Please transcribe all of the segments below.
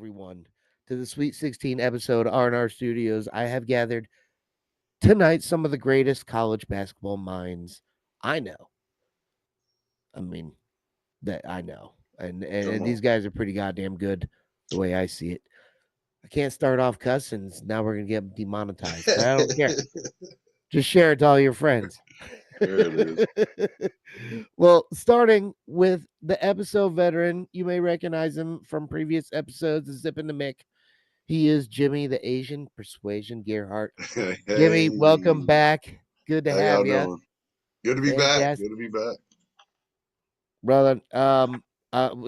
everyone, to the Sweet 16 episode R&R Studios. I have gathered tonight some of the greatest college basketball minds I know. I mean, that I know. And Come these on. guys are pretty goddamn good the way I see it. I can't start off cussing. Now we're going to get demonetized, but I don't care. Just share it to all your friends. There it is. Well, starting with the episode veteran, you may recognize him from previous episodes of Zip and the Mick. He is Jimmy the Asian Persuasion Gearhart. Jimmy, welcome Hey, back. Good to how y'all have you. doing? Good to be back. Fantastic, Good to be back. brother.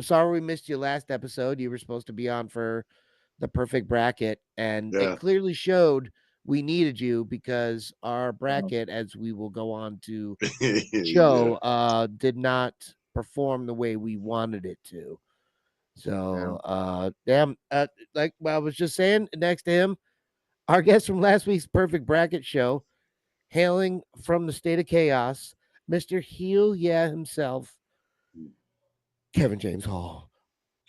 Sorry we missed you last episode. You were supposed to be on for the perfect bracket, and it Yeah. clearly showed we needed you because our bracket, as we will go on to Yeah. show, did not perform the way we wanted it to. Yeah. So damn, like I was just saying, next to him, our guest from last week's perfect bracket show, hailing from the state of chaos, Mr. Heel Yeah himself, Kevin James Hall.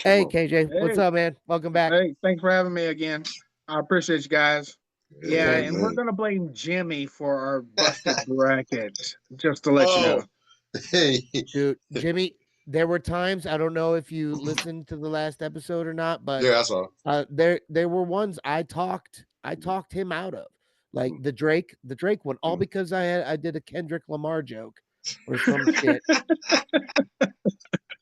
Come Hey on. KJ, what's Hey, up, man? Welcome back. hey, thanks for having me again. I appreciate you guys. Yeah, Yeah, Same. and we're man. gonna blame Jimmy for our busted bracket, just to let you Oh, know. hey. Dude, Jimmy, there were times, I don't know if you listened to the last episode or not, but Yeah, I saw. there were ones I talked him out of. Like the Drake one, all because I did a Kendrick Lamar joke or some shit.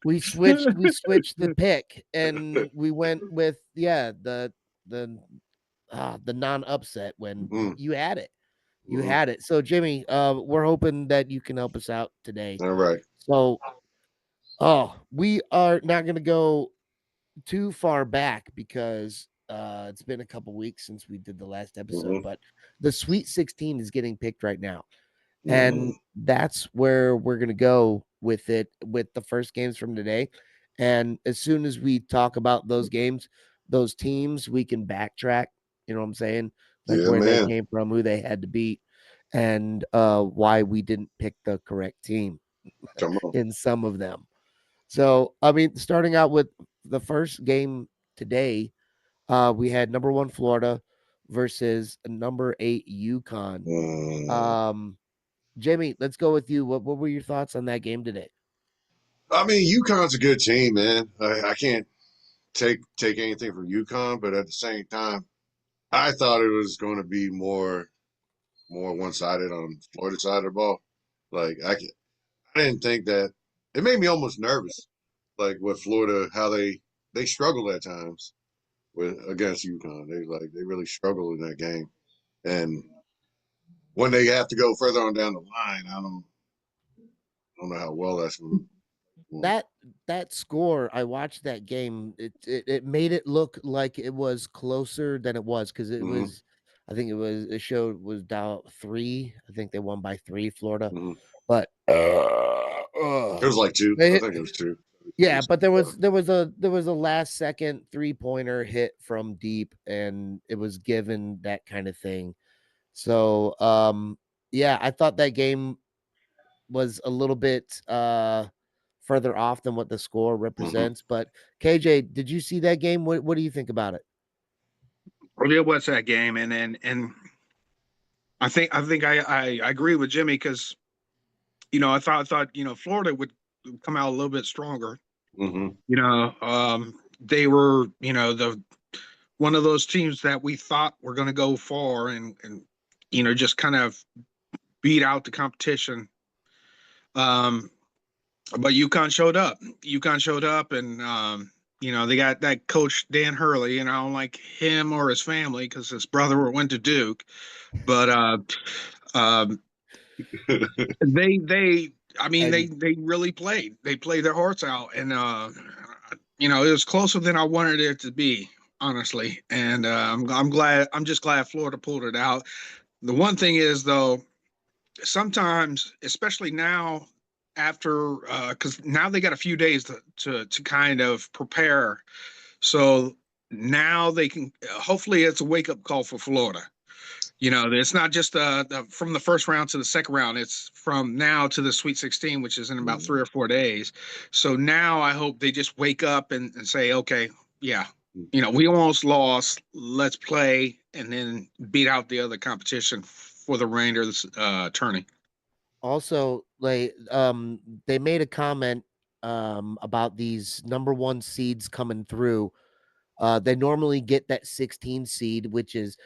We switched the pick and we went with the non-upset when Mhm. you had it. You Mhm. had it. So Jimmy, we're hoping that you can help us out today. All right. So we are not going to go too far back because it's been a couple weeks since we did the last episode, Mhm. but the Sweet 16 is getting picked right now. Mhm. And that's where we're going to go with it with the first games from today. And as soon as we talk about those games, those teams, we can backtrack, you know what I'm saying? Like Yeah, where they man. came from, who they had to beat, and why we didn't pick the correct team Come on. in some of them. So, I mean, starting out with the first game today, we had number one Florida versus number 8 UConn. Mm. Um, Jamie, let's go with you. What were your thoughts on that game today? I mean, UConn's a good team, man. I can't take anything from UConn, but at the same time, I thought it was going to be more one sided on Florida side of the ball. Like I didn't think that it made me almost nervous. Like with Florida, how they struggled at times with against UConn. They really struggled in that game. And when they have to go further on down the line, I don't know how well that's going to. That score, I watched that game. It made it look like it was closer than it was because it Mm-hmm, was. I think it showed was down 3. I think they won by 3, Florida. mm-hmm. But It was like two. I they think it was two. Yeah, but there was a last second 3-pointer hit from deep, and it was given that kind of thing. So yeah, I thought that game was a little bit further off than what the score Mm-hmm. represents. But KJ, did you see that game? What do you think about it? Well, it was that game, and I agree with Jimmy because I thought Florida would come out a little bit stronger. Mm-hmm. They were the one of those teams that we thought were going to go far and just kind of beat out the competition. Um, but UConn showed up. UConn showed up, and they got that coach Dan Hurley, and I don't like him or his family because his brother went to Duke. But um, they, I mean, And they really played. They played their hearts out, and it was closer than I wanted it to be, honestly. And I'm glad. I'm just glad Florida pulled it out. The one thing is though, sometimes, especially now, after because now they got a few days to kind of prepare, so now they can. Hopefully, it's a wake up call for Florida. It's not just from the first round to the second round. It's from now to the Sweet 16, which is in about 3 or 4 days. So now I hope they just wake up and say, okay, yeah, We almost lost. Let's play and then beat out the other competition for the remainder of this tourney. Also, like, they made a comment about these number one seeds coming through. They normally get that 16 seed, which is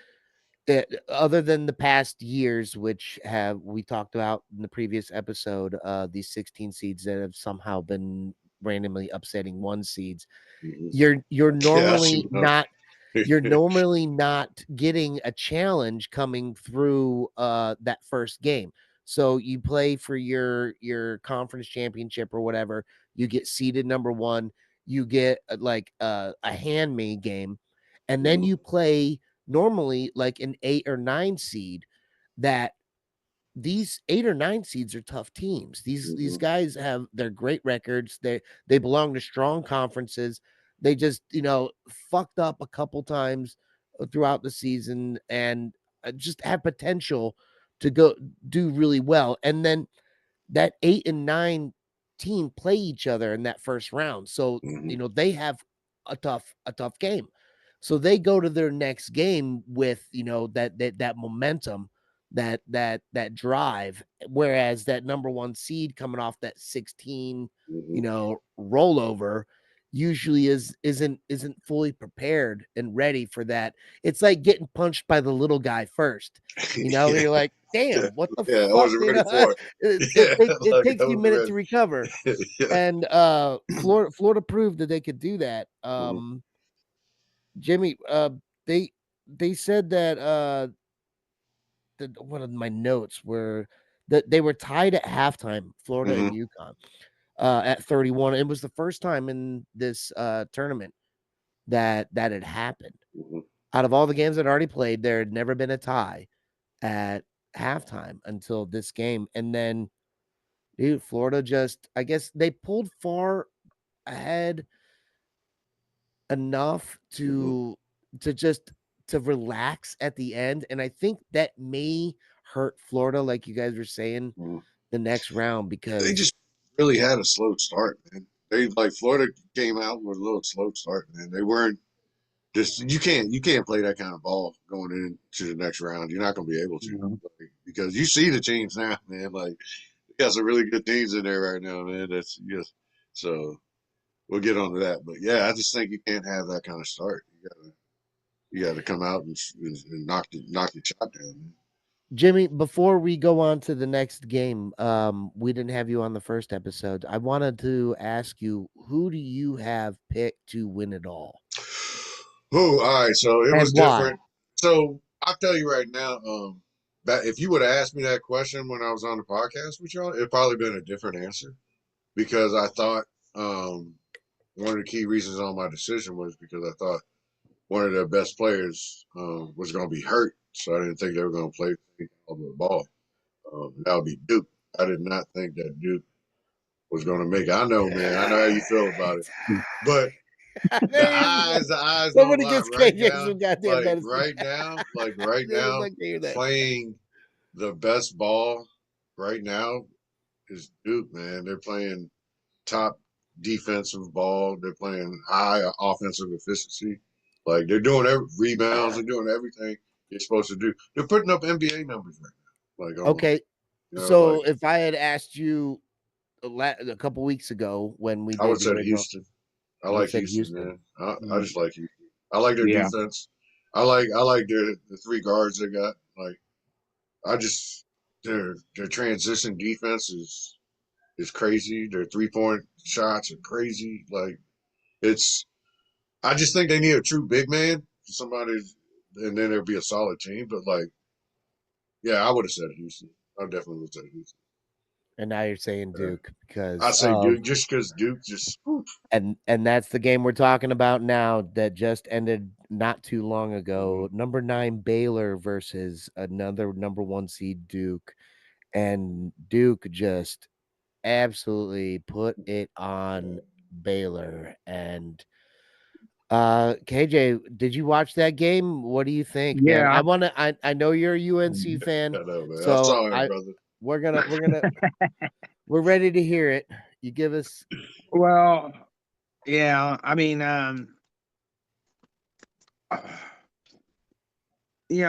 other than the past years, which have we talked about in the previous episode, these 16 seeds that have somehow been randomly upsetting one seeds. Mm-hmm. You're Yeah, normally not you're normally not getting a challenge coming through that first game. So you play for your conference championship or whatever, you get seeded number one, you get like a handmade game, and then you play normally like an 8 or 9 seed. That these 8 or 9 seeds are tough teams. These guys they're great records. They belong to strong conferences. They just, fucked up a couple times throughout the season and just have potential to go do really well. And then that 8 and 9 team play each other in that first round. So, they have a tough game. So they go to their next game with, that momentum, that drive, whereas that number 1 seed coming off that 16, rollover usually isn't fully prepared and ready for that. It's like getting punched by the little guy first. Yeah, You're like, yeah, damn, what the yeah. I fuck, wasn't ready for it. it, Yeah, take, it like takes I you a wasn't minute to ready. recover. Yeah. And Florida proved that they could do that. Jimmy, they said that one of my notes were that they were tied at halftime, Florida and Mm-hmm. UConn, at 31. It was the first time in this tournament that had happened. Mm-hmm. Out of all the games that already played, there had never been a tie at halftime until this game. And then, dude, Florida just, I guess they pulled far ahead enough Mm-hmm. to relax at the end. And I think that may hurt Florida, like you guys were saying, Mm-hmm. the next round They because just really had a slow start, man. They like Florida came out with a little slow start, man. They weren't just you can't play that kind of ball going into the next round. You're not going to be able to because you see the teams now, man. Like they got some really good teams in there right now, man. That's just so we'll get on to that, but yeah, I just think you can't have that kind of start. You got to come out and knock your shot down, man. Jimmy, before we go on to the next game, we didn't have you on the first episode. I wanted to ask you, who do you have picked to win it all? Oh, all right. So it was And why? different. So I'll tell you right now, that if you would have asked me that question when I was on the podcast with y'all, it'd probably been a different answer because I thought one of the key reasons on my decision was because I thought one of their best players was going to be hurt, so I didn't think they were going to play all the ball. That would be Duke. I did not think that Duke was going to make it. I know, man. I know how you feel about it, but the eyes don't Somebody lie gets right KJ now. some goddamn medicine. Like right They would now, like to hear that. playing the best ball right now is Duke, man. They're playing top defensive ball. They're playing high offensive efficiency. Like they're doing rebounds. They're doing everything they're supposed to do. They're putting up NBA numbers right now. Like almost, Okay, like so if I had asked you a couple weeks ago when we I did would the say original, Houston. I you like said Houston, Houston. man. I Mm, just like Houston. I like their yeah. defense. I like the three guards they got. Like I just their transition defense is crazy. Their 3-point shots are crazy. Like it's I just think they need a true big man, somebody, and then it'll be a solid team. But like, yeah, I would have said Houston. I definitely would have said Houston. And now you're saying Yeah. Duke because I'd say of Duke just because Duke just. Whew. and that's the game we're talking about now that just ended not too long Mhm. ago. Number 9 Baylor versus another number 1 seed Duke, and Duke just absolutely put it on Baylor. And KJ, did you watch that game? What do you think, man? Yeah. I know you're a UNC fan, I know, man. I'm so sorry, brother. we're ready to hear it. You give us Well, yeah. I mean,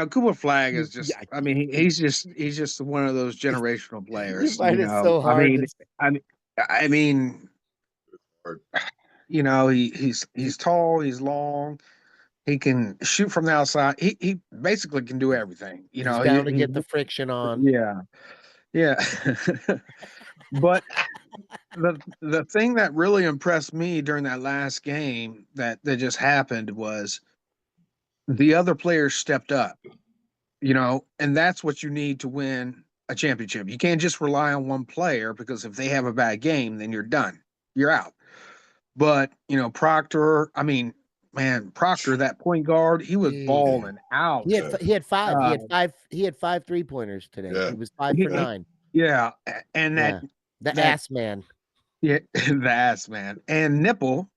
Cooper Flag is just. Yeah, I mean, he's just one of those generational you players. find it so I hard mean, to I mean, I mean, Or he's tall, he's long, he can shoot from the outside. He basically can do everything. he's down to get the friction on. Yeah, yeah. But the thing that really impressed me during that last game that just happened was the other players stepped up. And that's what you need to win a championship. You can't just rely on one player because if they have a bad game, then you're done. You're out. But, Proctor, I mean, man, Proctor, that point guard, he was Jeez. balling out. He had 5. Uh, He had 5 3-pointers today. yeah, He was 5 for he, 9. yeah, and Yeah. The that ass man. yeah, the ass man and nipple.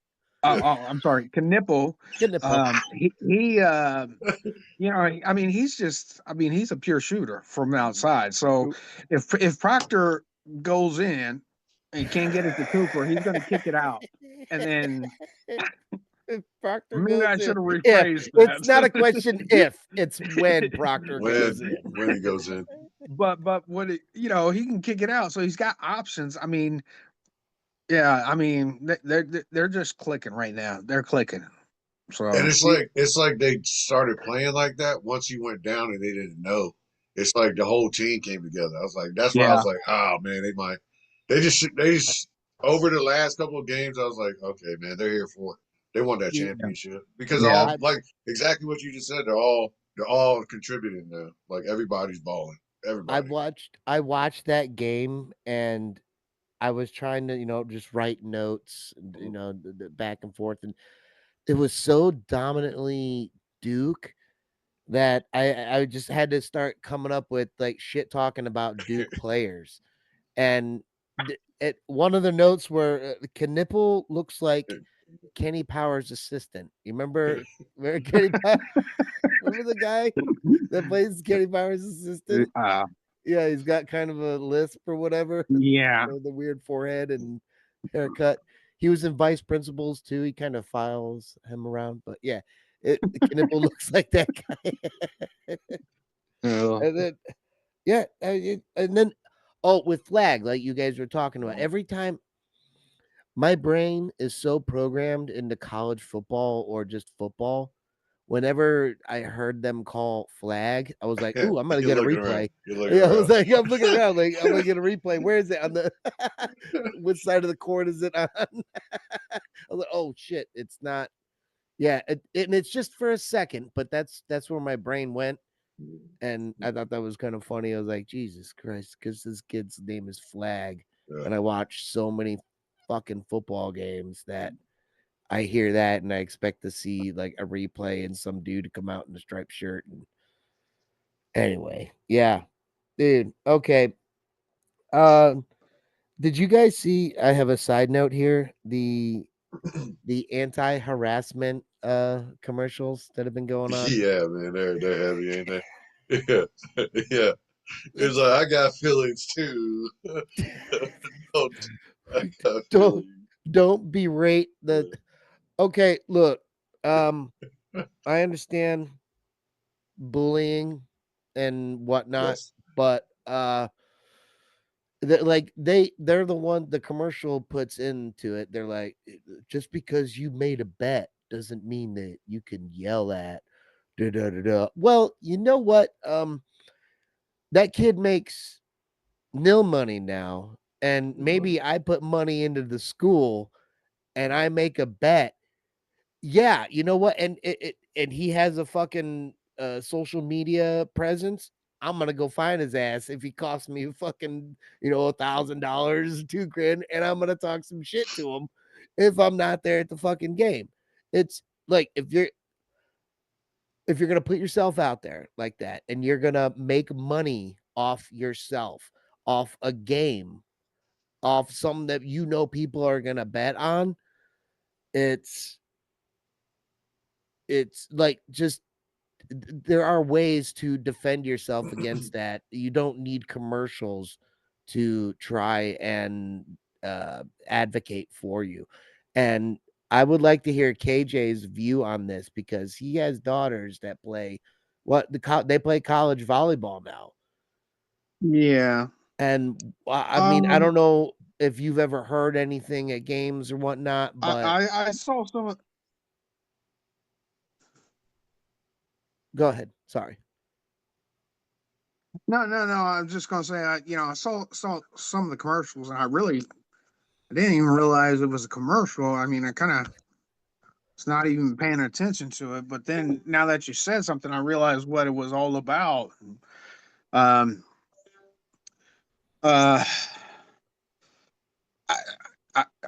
yeah. I'm sorry, Knipple. Good nipple. He I mean, he's a pure shooter from outside. So if Proctor goes in and can't get it to Cooper, he's going to kick it out. And then If Proctor maybe I goes in. should have If. rephrased It's not a that. question if, it's when Proctor goes When in. when he goes in, but what he can kick it out, so he's got options. I mean, yeah, I mean they're just clicking right now. They're clicking. and So it's like they started playing like that once he went down and they didn't know. It's like the whole team came together. I was like, that's why I yeah, was like, oh man, they just over the last couple of games. I was like, okay, man, they're here for it. They won that Yeah. championship because yeah, all like exactly what you just said. They're all contributing now. Like everybody's balling. Everybody. I watched that game and I was trying to, just write notes, the back and forth, and it was so dominantly Duke that I just had to start coming up with like shit talking about Duke players. And one of the notes where Knipple looks like Kenny Powers' assistant. You remember Kenny Powers? Remember the guy that plays Kenny Powers' assistant? uh, Yeah, he's got kind of a lisp or whatever, yeah. the weird forehead and haircut. He was in Vice Principals too. He kind of files him around, but yeah, Knipple looks like that guy. Yeah. And then yeah, and then with Flag, like you guys were talking about, every time my brain is so programmed into college football or just football. Whenever I heard them call Flag, I was like, "Ooh, I'm gonna You're get a looking around. replay." You're looking Yeah, I was around. like, "I'm looking around, like I'm gonna get a replay. Where is it on the which side of the court is it on?" I was like, "Oh shit, it's not." Yeah, and it's just for a second, but that's where my brain went, and I thought that was kind of funny. I was like, "Jesus Christ," because this kid's name is Flag, Yeah. and I watched so many fucking football games that I hear that and I expect to see like a replay and some dude come out in a striped shirt. And anyway, yeah, dude. Okay. Um, did you guys see? I have a side note here. The anti-harassment commercials that have been going on. Yeah, man, they're heavy, ain't they? Yeah, yeah. It's like I got feelings too. Don't I got don't feelings? don't berate the. Yeah. Okay, look. Um, I understand bullying and whatnot, Yes. but they're the one the commercial puts into it. They're like, just because you made a bet doesn't mean that you can yell at da da da da. Well, you know what? That kid makes nil money now, and maybe I put money into the school and I make a bet. Yeah, you know what? And he has a fucking social media presence. I'm gonna go find his ass if he costs me fucking $1,000, 2 grand, and I'm gonna talk some shit to him if I'm not there at the fucking game. It's like if you're gonna put yourself out there like that and you're gonna make money off yourself, off a game, off something that people are gonna bet on, it's like just there are ways to defend yourself against that. You don't need commercials to try and advocate for you. And I would like to hear KJ's view on this because he has daughters that play they play college volleyball now. Yeah. And I mean, I Um, don't know if you've ever heard anything at games or whatnot, but I saw some. go ahead. Sorry. No. I'm just gonna say, I saw some of the commercials, and I didn't even realize it was a commercial. I mean, I kind of was not even paying attention to it, but then now that you said something, I realized what it was all about. Um, uh,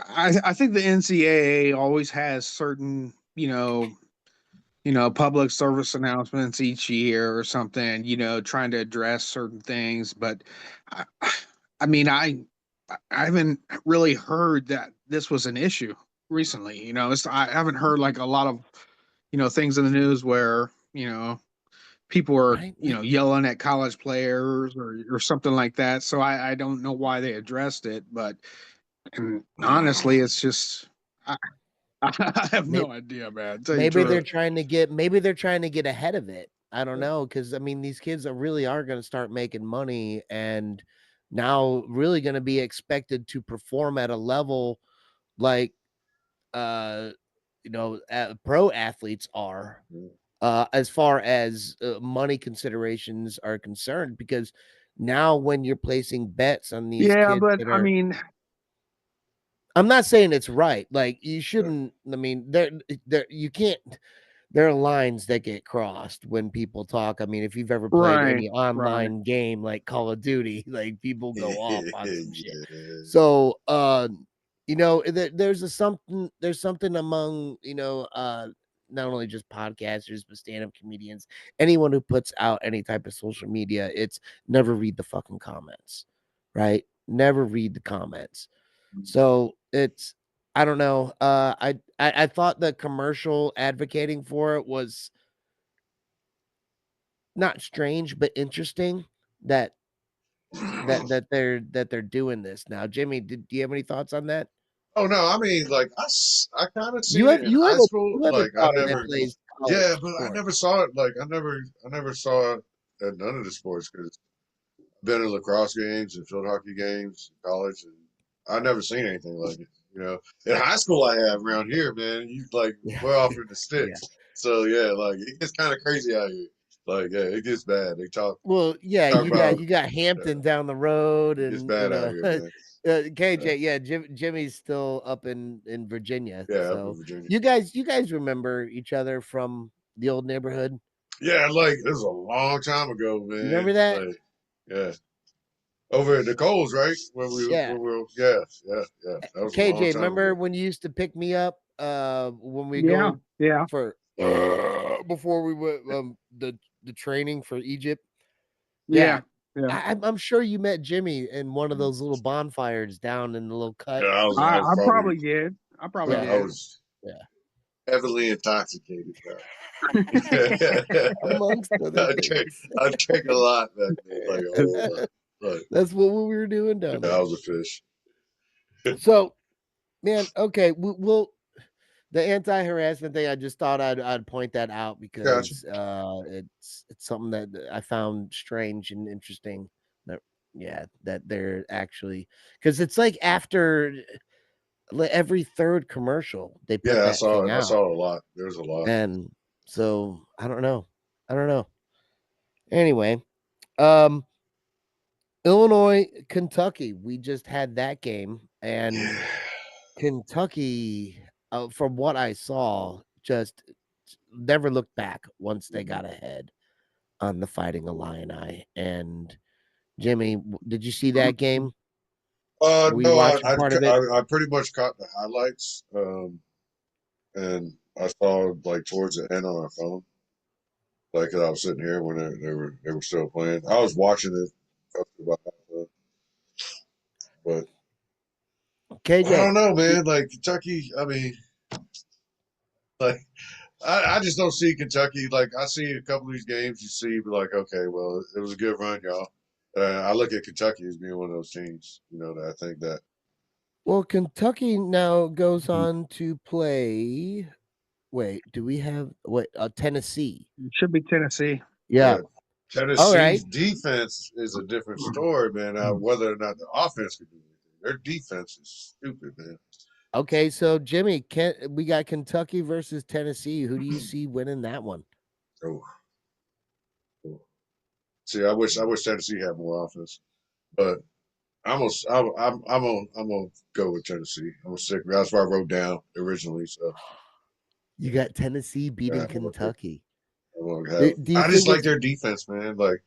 I, I think the NCAA always has certain, public service announcements each year or something, trying to address certain things. But I, I mean, I haven't really heard that this was an issue recently. I haven't heard like a lot of, things in the news where, people are, Right? yelling at college players or something like that. So I don't know why they addressed it, but and honestly, it's just I, I have Maybe, no idea, man. To tell you the maybe truth. they're trying to get ahead of it. I don't know because I mean these kids really are going to start making money and now really going to be expected to perform at a level like uh pro athletes are as far as money considerations are concerned because now when you're placing bets on these Yeah, kids but that I are mean, I'm not saying it's right. Like you Yeah. shouldn't. I mean, there you can't. There are lines that get crossed when people talk. I mean, if you've ever played right, any right. online game like Call of Duty, like people go off on some shit. Yeah. So, there's something among not only just podcasters but stand-up comedians, anyone who puts out any type of social media. It's never read the fucking comments, right? Never read the comments so it's I don't know. I thought the commercial advocating for it was not strange but interesting that they're doing this now. Jimmy, do you have any thoughts on that? Oh no, I mean, like I kind of seen it in high school. You have a Like I daughter that never, plays yeah, college but I sports. never saw it. Like I never saw it at none of the sports because I've been in lacrosse games and field hockey games in college, and I never seen anything like it. You know, in high school I have around here, man. You like Yeah. we're off in the Yeah. sticks, so yeah, like it gets kind of crazy out here. Like yeah, it gets bad. They Well, yeah, talk about you got Hampton down the road, it gets and bad out here, man. KJ, yeah, Jimmy's still up in Virginia. Yeah, up in So Virginia. you guys remember each other from the old neighborhood? Yeah, like it was a long time ago, You man. remember that? Like yeah, over at Nicole's, right? Yeah. Where we yeah, yeah. That was a long KJ, time remember ago. when you used to pick me up when we Yeah, go yeah, for before we went the training for Egypt? Yeah. yeah, yeah. I'm sure you met Jimmy in one of those little bonfires down in the little Yeah, cut. I was I probably probably did. I probably Yeah. I did. was Yeah. heavily intoxicated. Amongst other I drank things. I drank a lot back then, like a whole lot. Like That's what we were doing down yeah, I there. was a fish. So, man, okay, we'll the anti-harassment thing, I just thought I'd point that out Gotcha. because it's something that I found strange and interesting. That yeah, that they're actually because it's like after every third commercial they put Yeah, I that saw thing it. I out, saw it a lot. There's a lot. and so I don't know. I don't know. Anyway, um, Illinois, Kentucky, we just had that game, and Yeah. Kentucky, from what I saw, just never looked back once they got ahead on the Fighting Illini. And Jimmy, did you see that game? Were you No, watching part of it? I pretty much caught the highlights, and I saw like towards the end on my phone, like 'cause I was sitting here when they were still playing. I was watching it, about halftime, but I KJ, don't know, man. Like Kentucky, I mean, like I just don't see Kentucky. Like I see a couple of these games, you see, be like, okay, well, it was a good run, y'all. I look at Kentucky as being one of those teams, you know, that I think that Well, Kentucky now goes Mhm. on to play. Wait, do we have Tennessee? It should be Tennessee. Yeah. Yeah. All Tennessee's right. defense is a different story, man. Whether or not the offense can do anything, their defense is stupid, man. Okay, so Jimmy, we got Kentucky versus Tennessee. Who do you see winning that one? Oh, oh. See, I wish Tennessee had more offense, but I'm gonna go with Tennessee. I'm gonna stick. That's what I wrote down originally. So You got Tennessee yeah, beating Kentucky. I'm gonna have. Do you I just think like it's their defense, man. Like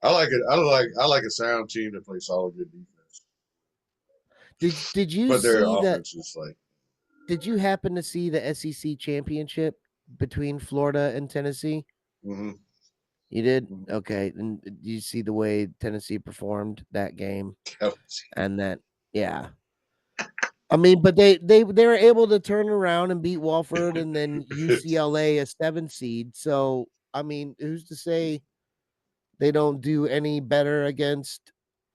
I like it. I like a sound team that plays solid good defense, did you but their see that offense is like. did you happen to see the SEC championship between Florida and Tennessee? Mm-hmm, You did? mm-hmm. Okay. And do you see the way Tennessee performed that game? And that yeah. I mean, but they were able to turn around and beat Walford and then UCLA a 7 seed. So, I mean, who's to say they don't do any better against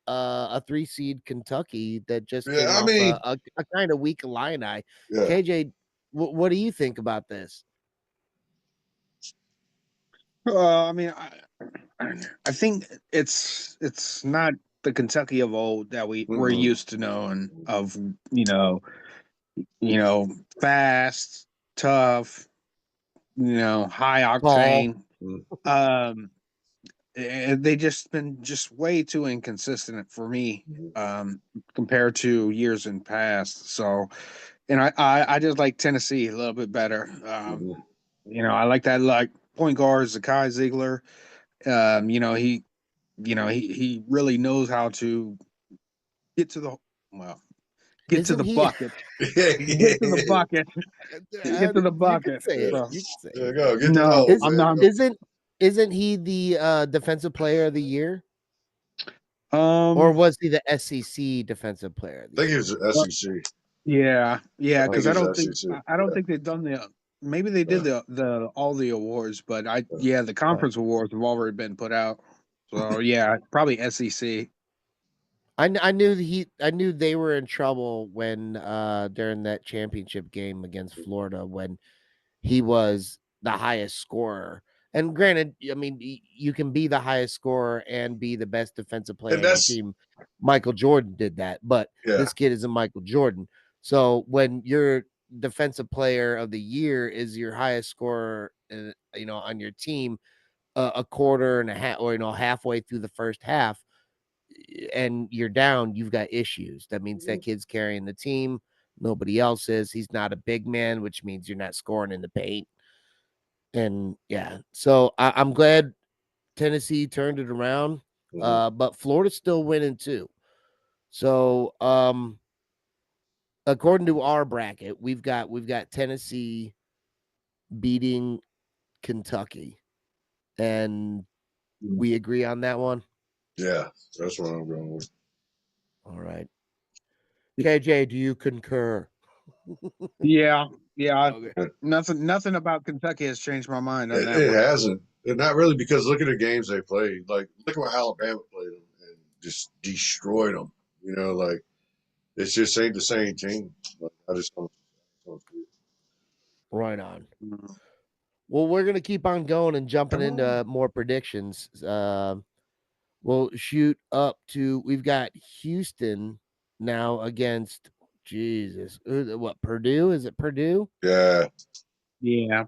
a 3 seed Kentucky that just Yeah, came I off mean, a kind of weak Illini. yeah. KJ, what do you think about this? I mean, I think it's not the Kentucky of old that we're Mm-mm. used to knowing of, you know, you know, fast, tough, high Paul, octane. Um, they just been just way too inconsistent for me, Mm-hmm. compared to years in past. So, and I just like Tennessee a little bit better. Mm-hmm. I like that, like, point guard Zakai Ziegler. He he really knows how to get to the well, get to isn't the he? bucket, Yeah, get to the yeah. bucket, get to the You can bucket. say it. So You can say There it. you go. Get to the no, hole, Is I'm man. not. Go. isn't he the defensive player of the year? Or Um, was he the SEC defensive player of the I think he year? was the SEC. yeah, I think because he's I the don't think SEC. I don't Yeah, think they've done maybe they did yeah, the all the awards, but yeah. the conference awards have already been put out. So yeah, probably SEC. I knew they were in trouble when during that championship game against Florida when he was the highest scorer. And granted, I mean, you can be the highest scorer and be the best defensive player And on your that's team. Michael Jordan did that, but yeah. this kid isn't Michael Jordan. So when your defensive player of the year is your highest scorer, on your team, a quarter and a half, or halfway through the first half, and you're down, you've got issues. That means that kid's carrying the team. Nobody else is. He's not a big man, which means you're not scoring in the paint. And yeah, so I'm glad Tennessee turned it around. Mm-hmm. But Florida's still winning too. So according to our bracket, we've got Tennessee beating Kentucky. And we agree on that one. Yeah, that's what I'm going with. All right. KJ, do you concur? Yeah, yeah. Okay. It, Nothing about Kentucky has changed my mind on that it one. hasn't, and not really because look at the games they played. Like look at what Alabama played them and just destroyed them. Like it's just ain't the same team. Like I just don't see it. Right on. Mm. Well, we're gonna keep on going and jumping into more predictions. We'll shoot up to we've got Houston now against Jesus. What Purdue? Is it Purdue? Yeah, Yeah.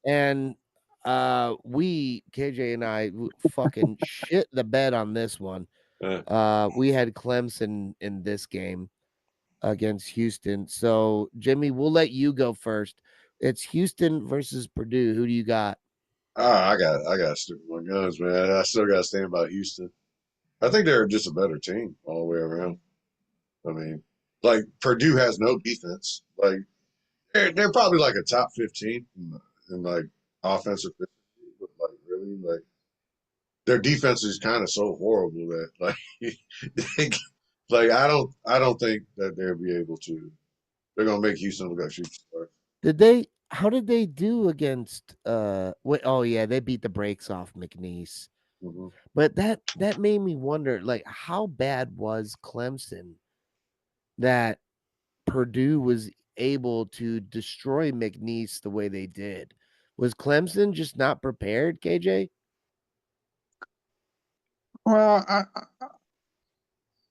And we KJ and I fucking shit the bed on this one. yeah. We had Clemson in this game against Houston. So Jimmy, we'll let you go first. It's Houston versus Purdue. Who do you got? I got to stick with my guns, man. I still got to stand by Houston. I think they're just a better team all the way around. I mean, like Purdue has no defense. Like they're probably like a top 15 in like offensive efficiency, but like really like their defense is kind of so horrible that like like I don't think that they'll be able to. They're gonna make Houston look like shooting stars. How did they do against wait, oh yeah, they beat the brakes off McNeese. Mm-hmm. But that made me wonder, like, how bad was Clemson that Purdue was able to destroy McNeese the way they did. Was Clemson just not prepared, KJ? Well,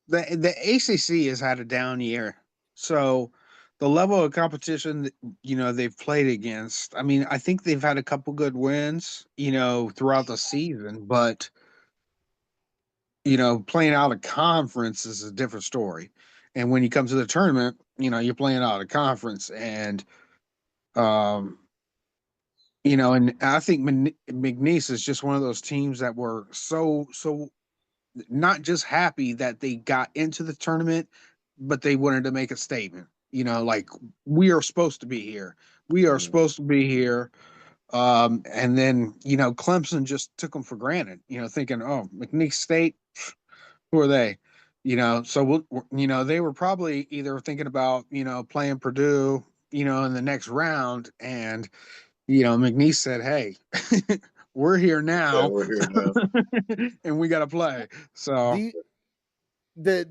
the ACC has had a down year, so the level of competition that, they've played against. I mean, I think they've had a couple good wins, throughout the season, but playing out of conference is a different story. And when you come to the tournament, you're playing out of conference, and um, and I think McNeese is just one of those teams that were so not just happy that they got into the tournament, but they wanted to make a statement. Like, we are supposed to be here. We are Mm. supposed to be here. And then Clemson just took them for granted. Thinking, oh, McNeese State, who are they? So they were probably either thinking about playing Purdue, in the next round, and McNeese said, "Hey, we're here Yeah, now, we're here now. and we got to play." Do So you, the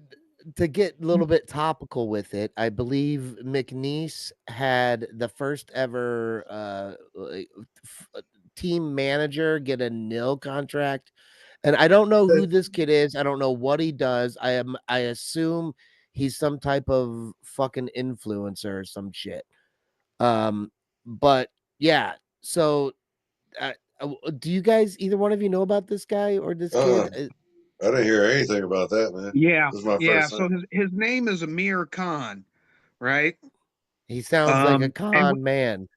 to get a little bit topical with it, I believe McNeese had the first ever team manager get a nil contract. And I don't know who this kid is. I don't know what he does. I assume he's some type of fucking influencer or some shit. But yeah, so do you guys, either one of you, know about this guy or this Uh, kid? I didn't hear anything about that, man. yeah, This is my yeah. first So time. his name is Amir Khan, right? He sounds like a And con man.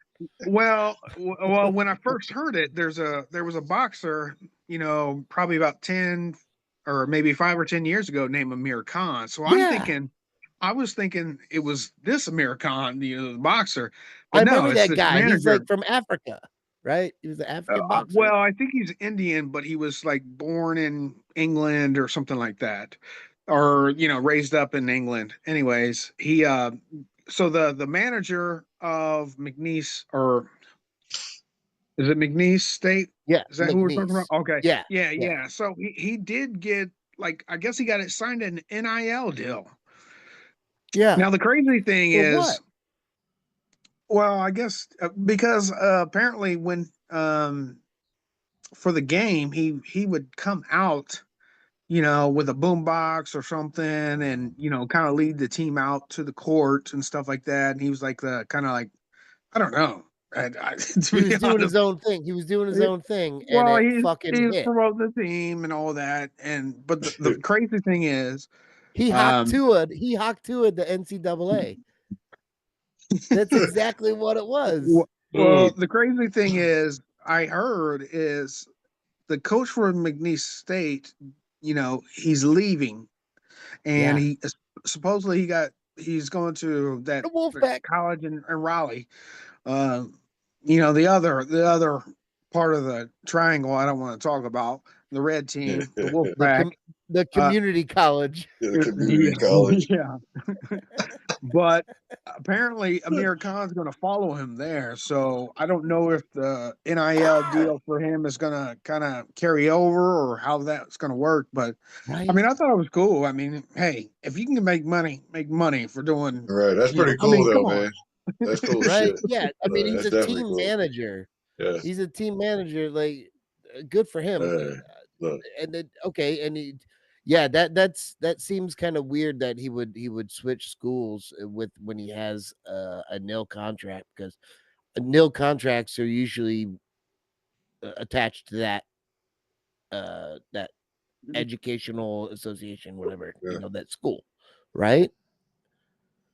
well, when I first heard it, there was a boxer, probably about 10 or maybe 5 or 10 years ago, named Amir Khan. So Yeah, I was thinking it was this Amir Khan, the boxer, I but no, remember it's that this guy. He's manager. like from Africa, right? He was an African boxer. Well, I think he's Indian, but he was like born in England or something like that, or raised up in England. Anyways, he so the manager of McNeese, or is it McNeese State? Yeah, Is that who we're talking about? McNeese. Okay, Yeah, yeah, yeah, yeah. So he did get, like, I guess he got it signed an NIL deal. yeah. Now the crazy thing For what? is, well, I guess because apparently when for the game he would come out, with a boombox or something, and kind of lead the team out to the court and stuff like that. And he was like the kind of like, I don't know, He to be was doing his honest. own thing. He was doing his own thing, and Well, it fucking he's hit. promoting the team and all that, and but the crazy thing is, He hocked um, to it. He hocked to it. The NCAA. That's exactly what it was. well, Mm. the crazy thing is, I heard is the coach for McNeese State, he's leaving, and Yeah, he supposedly he's going to that the Wolfpack. college in Raleigh. Um, the other part of the triangle I don't want to talk about, the red team, the The Wolfpack. com- the Uh, community college. The community yeah, college. yeah. But apparently Amir Khan's going to follow him there. So I don't know if the NIL Ah, deal for him is going to kind of carry over or how that's going to work. But I right, mean, I thought it was cool. I mean, hey, if you can make money for doing, All right, that's pretty I cool mean, though, come on. man. That's cool right. shit. Yeah, I mean, he's That's a definitely team cool. manager. Yeah. He's a team manager. Like, good for him. Look. And then okay, and yeah, that seems kind of weird that he would switch schools with when he has a nil contract, because nil contracts are usually attached to that educational association, whatever, Yeah. that school, right?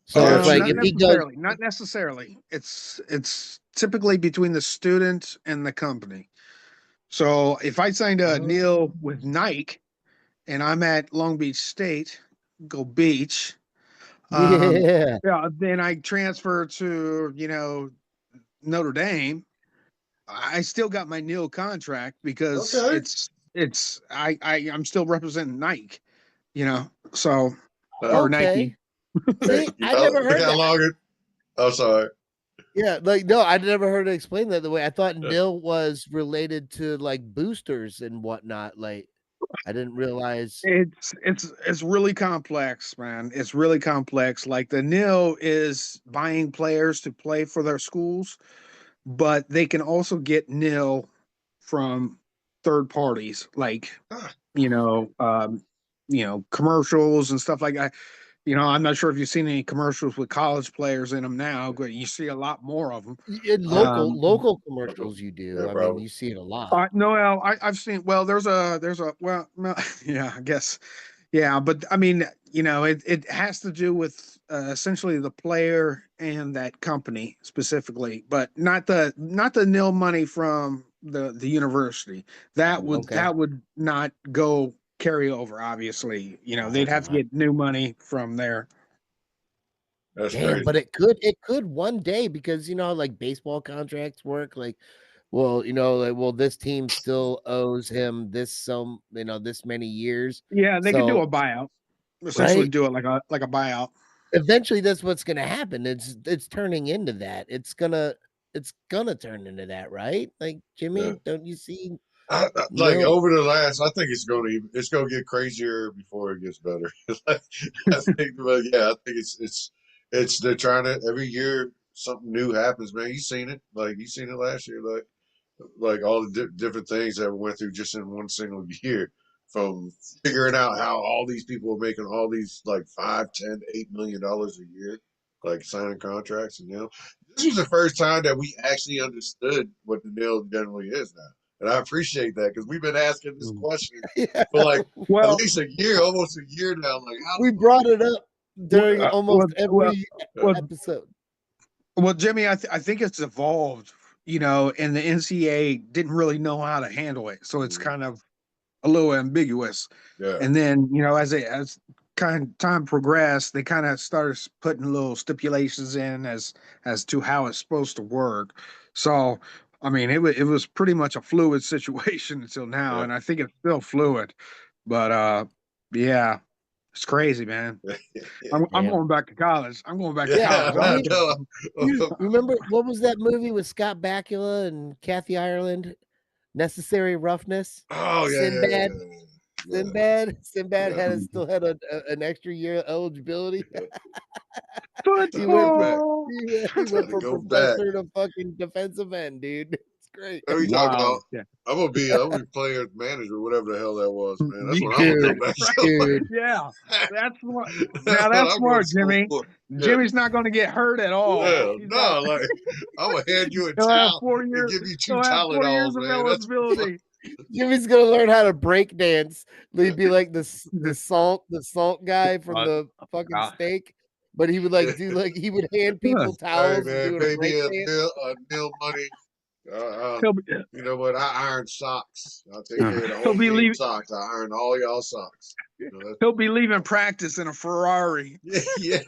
So it's like Not if he goes, necessarily. Not necessarily. It's typically between the student and the company. So if I signed a deal oh, with Nike and I'm at Long Beach State, go Beach, yeah, yeah, then I transfer to Notre Dame. I still got my nil contract because Okay. I'm still representing Nike, so, or okay. Nike. Hey, See, I how, never heard how that. long? I'm sorry. Yeah, like no, I never heard it explained that the way. I thought nil was related to like boosters and whatnot. Like, I didn't realize. It's really complex, man. It's really complex. Like the NIL is buying players to play for their schools, but they can also get NIL from third parties, like Ah, you know, commercials and stuff like that. I'm not sure if you've seen any commercials with college players in them now, but you see a lot more of them. In oh, local okay. commercials, you do. Yeah, I mean, probably. you see it a lot. No, I've seen. Well, there's a well, no, yeah, I guess, yeah, but I mean, it has to do with essentially the player and that company specifically, but not the nil money from the university. Okay. That would not go carry over. Obviously, I they'd hope have to not. get new money from there. That's Damn, crazy. but it could one day because you know how, like baseball contracts work. Like, well, this team still owes him this this many years. Yeah, they could do So a buyout. Essentially, right, do it like a buyout. eventually that's what's gonna happen. It's turning into that. It's gonna turn into that, right? Like Yeah. Jimmy, don't you see Like Nil? over the last, I think it's gonna get crazier before it gets better. Like, I think, but yeah, I think it's they're trying to every year something new happens, man. You seen it, like you seen it last year, like all the different things that we went through just in one single year, from figuring out how all these people are making all these like 5, 10, $8 million a year, like signing contracts, and this was the first time that we actually understood what the nil generally is now. And I appreciate that because we've been asking this Mm. question Yeah, for like at Well, least a year, almost a year now. Like, how the we fuck brought it up well, during uh, almost well, well, every well, episode. Well, Jimmy, I think it's evolved, and the NCAA didn't really know how to handle it, so it's mm, kind of a little ambiguous. yeah, And then, as kind of time progressed, they kind of started putting little stipulations in as to how it's supposed to work. So, I mean, it was pretty much a fluid situation until now, yeah, and I think it's still fluid. But yeah, it's crazy, man. I'm Damn. going back to college. I'm going back to yeah. college. I Right? know. You remember what was that movie with Scott Bakula and Kathy Ireland? Necessary Roughness? Oh yeah, yeah, Sinbad? yeah, yeah, Sinbad yeah, Mhm. had an extra year eligibility. yeah. He Trying to went go from back, Football. he trying went to from go back. professor to fucking defensive end, dude. It's great. What are you talking about? Wow. Yeah. I'm gonna be player manager, whatever the hell that was, man. That's what I'm Yeah, gonna go Dude, back right. to. dude. Yeah. That's smart. That's Now what that's I'm going to smart, school Jimmy. for. Yeah, Jimmy's not going to get hurt at all. yeah. He's got No, like I'm gonna hand you a he'll have towel four and years give you two he'll have 4 years Tylenols, of man. That's what, eligibility. Jimmy's gonna learn how to break dance. He'd be like the salt guy from Uh, the fucking uh, steak, but he would like do like he would hand people hey towels and man, doing a pay break me dance. a nil money. he'll be You know what? I iron socks. I'll take care of the he'll whole be team leaving socks. I iron all y'all socks. You know, he'll be leaving practice in a Ferrari. yeah,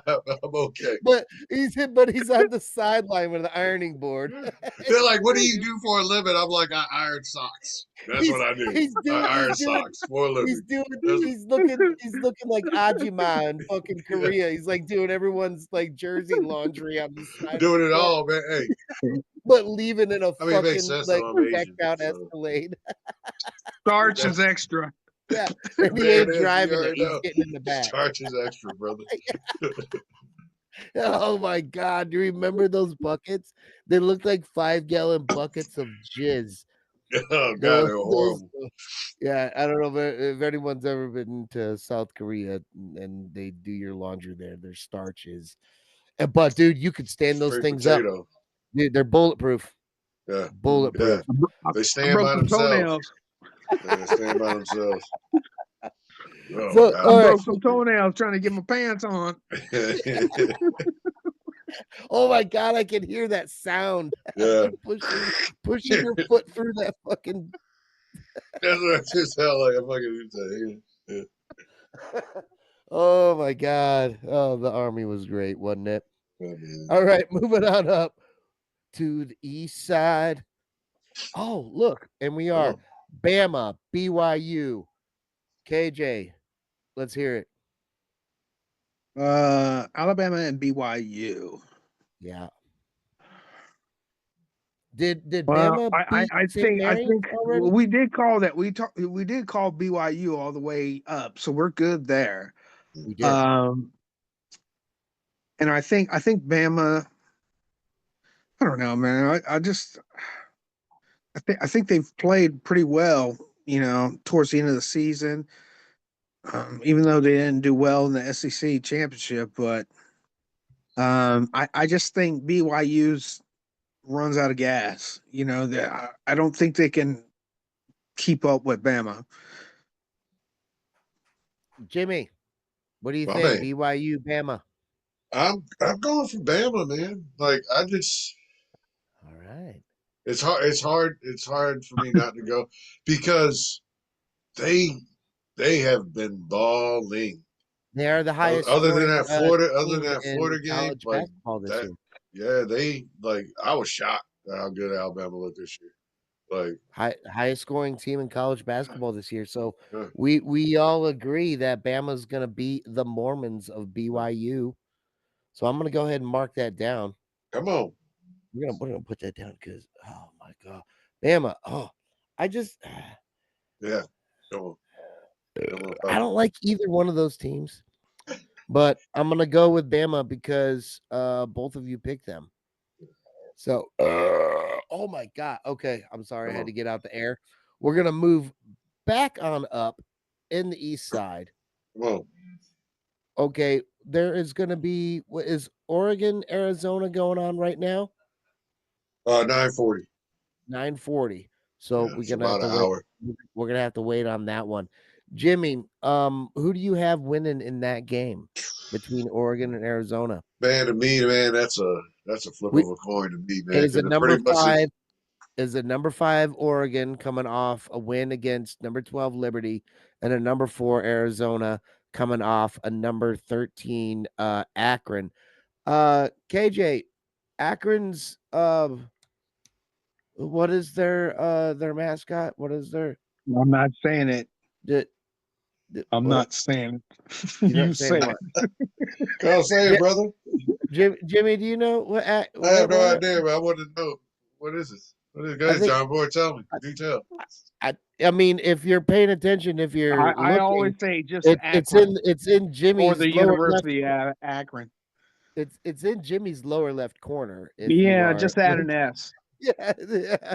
I'm okay. But he's on the sideline with an ironing board. They're like, "What do you do for a living?" I'm like, "I iron socks. That's what he's I do. he's I doing iron socks for a he's living." doing That's he's looking like Ajima in fucking yeah, Korea. He's like doing everyone's like jersey laundry on the side of the doing it truck, all, man. Hey, but leaving in a I mean, it makes fucking sense like though. I'm decked Asian, out so Escalade. Starch is that's extra. Yeah, and he man. ain't You driving it. already He's know. getting in the back. Starch is extra, brother. Oh my god, do you remember those buckets? They looked like 5-gallon buckets of jizz. Oh god, Those they're those horrible. yeah, I don't know if anyone's ever been to South Korea and they do your laundry there. Their starches. But dude, you could stand those Straight things up. potato. Dude, they're bulletproof. Yeah, yeah. Bulletproof. They I stand broke by some themselves. toenails. They stand by themselves. Oh So, I all god. right. broke some toenails trying to get my pants on. Oh my god, I can hear that sound. Yeah. Pushing your foot through that fucking That's what I just sound like. I'm fucking saying. Yeah. Oh my god. Oh, the army was great, wasn't it? Oh, man. All right, moving on up to the east side. Oh, look, and we are Oh, Bama, BYU. KJ, let's hear it. Alabama and BYU. Yeah. Did Well, Bama beat St. I Mary's think already? we did call that we did call BYU all the way up, so we're good there. We did. Um, and I think Bama. I don't know, man. I think they've played pretty well. You know, towards the end of the season, even though they didn't do well in the SEC championship, but I just think BYU's runs out of gas. You know, I don't think they can keep up with Bama. Jimmy, what do you I think? mean, BYU, Bama. I'm going for Bama, man. Like I just All right. it's hard for me not to go because they they have been balling. They are the highest Other than scoring that Florida, team in game, college like basketball this that, year. yeah, they like. I was shocked at how good Alabama looked this year. Like, Highest scoring team in college basketball this year. So uh, we all agree that Bama's gonna beat the Mormons of BYU. So I'm gonna go ahead and mark that down. come on, We're gonna put that down because oh my god, Bama. Oh, I just yeah, come on, I Falcons. don't like either one of those teams, but I'm gonna go with Bama because both of you picked them. So oh my god. Okay, I'm sorry, I Come had to on, get out the air. We're gonna move back on up in the east side. come on. Okay, there is gonna be what is Oregon, Arizona going on right now? 9:40. 9:40. So Yeah, we're it's gonna have about to an wait. hour. We're gonna have to wait on that one. Jimmy, who do you have winning in that game between Oregon and Arizona? Man, to me, man, that's a flip We of a coin to me, it man, is a because it number pretty much five. is. Is a number 5 Oregon coming off a win against number 12 Liberty and a number 4 Arizona coming off a number 13 Akron. KJ, Akron's what is their mascot? What is their I'm not saying it. the, I'm what not saying it. you're You not say saying it. what? Go say it, J- brother. Jimmy, do you know what I have no what idea, but I want to know what is this. What is it? Go I ahead, think John Boy. Tell me. Do tell. I mean if you're paying attention, if you're I always looking, say just Akron it's in or Jimmy's the lower left. University of Akron. It's in Jimmy's lower left corner if you Yeah, are just add an like S. yeah, yeah.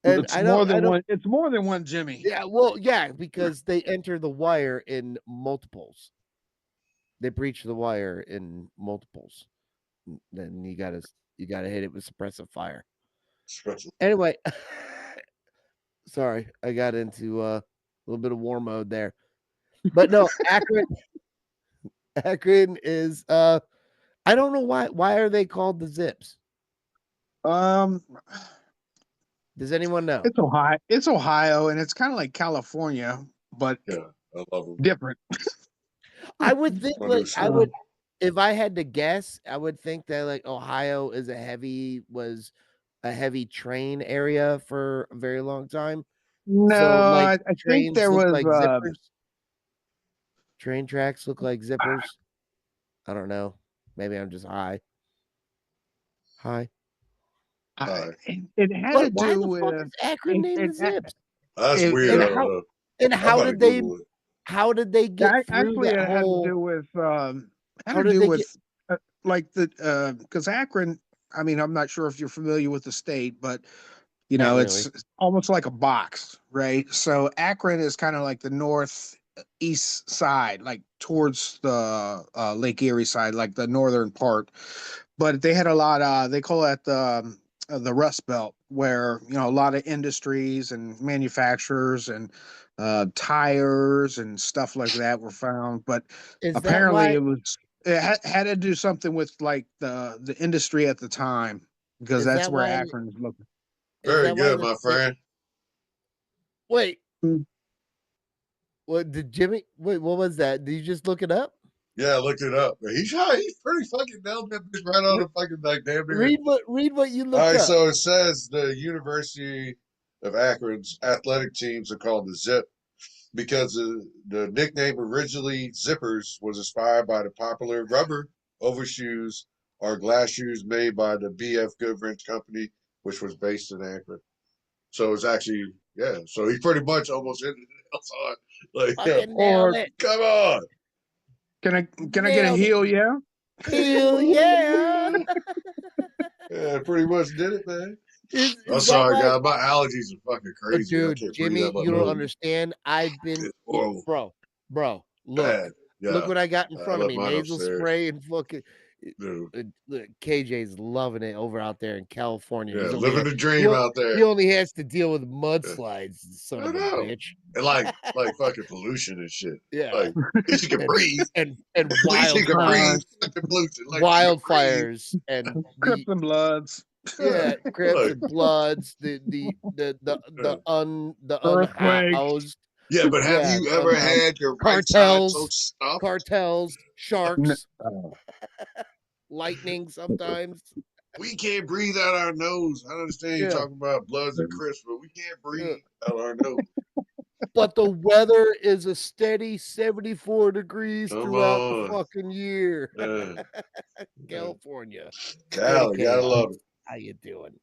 And I don't It's more than one Jimmy. yeah, well, yeah, because they enter the wire in multiples. They breach the wire in multiples. Then you gotta hit it with suppressive fire. Anyway, sorry, I got into a little bit of war mode there. But no, Akron is I don't know why are they called the Zips? Um, Does anyone know? It's Ohio, and it's kind of like California, but Yeah, I love him. different. I would think My new like I shirt. would if I had to guess, I would think that like Ohio was a heavy train area for a very long time. No, So like I think trains there look was like zippers. Train tracks look like zippers. I don't know. Maybe I'm just high. High. it had to What? Why do the fuck with is Akron named the it, Zips? That's it, weird. And I it don't know. how I'm about to did they Google it. get through actually that it had to whole? do with How did they get? like the because Akron. I mean, I'm not sure if you're familiar with the state, but you Not know, really. it's almost like a box, right? So Akron is kind of like the northeast side, like towards the Lake Erie side, like the northern part. But they had a lot. They call it the Rust Belt, where you know a lot of industries and manufacturers and tires and stuff like that were found. But Is that apparently, why? it had to do something with like the industry at the time because Is that's that where why? Akron is looking. Is Very that why good, the my state? friend. Wait, what did Jimmy? Wait, what was that? Did you just look it up? Yeah, I looked it up. He's pretty fucking nailed that bitch right on Re- the fucking like damn near. read what you All looked right, up. so it says the University of Akron's athletic teams are called the Zip because the nickname originally Zippers was inspired by the popular rubber overshoes or glass shoes made by the B.F. Goodrich Company which was based in Akron. So it's actually So he pretty much almost hit it outside. Like, Fucking nailed Or it. come on. can I get a Nailed it. heel? Yeah. Hell yeah. Yeah, pretty much did it, man. I'm Is that sorry, why? guys. My allergies are fucking crazy. I Dude, can't breathe Jimmy, out my you don't nose. understand. I've been, It's horrible. bro, Bad. look Yeah. what I got in I front of left me. mine Nasal upstairs. spray and fucking. Dude. Look, KJ's loving it over out there in California. Yeah, living the dream out He there. only has to deal with Yeah. mudslides, son I of a know. bitch. And like fucking pollution and shit. Yeah, Like, at least you can breathe. and At least you can breathe fucking pollution. Like you can breathe. wildfires and Crips and Bloods. Yeah. Crips Like, and Bloods, yeah. the Earthquakes. unhoused, Yeah, but have yeah, you the ever unhoused had your right side so cartels, stuffed? sharks, Oh. lightning sometimes. We can't breathe out our nose. I understand you Yeah. talking about Bloods and Crips, but we can't Yeah. breathe out our nose. But the weather is a steady 74 degrees Come throughout the on. fucking year. Yeah. California. State of Cali, gotta chaos. love it. How you doing?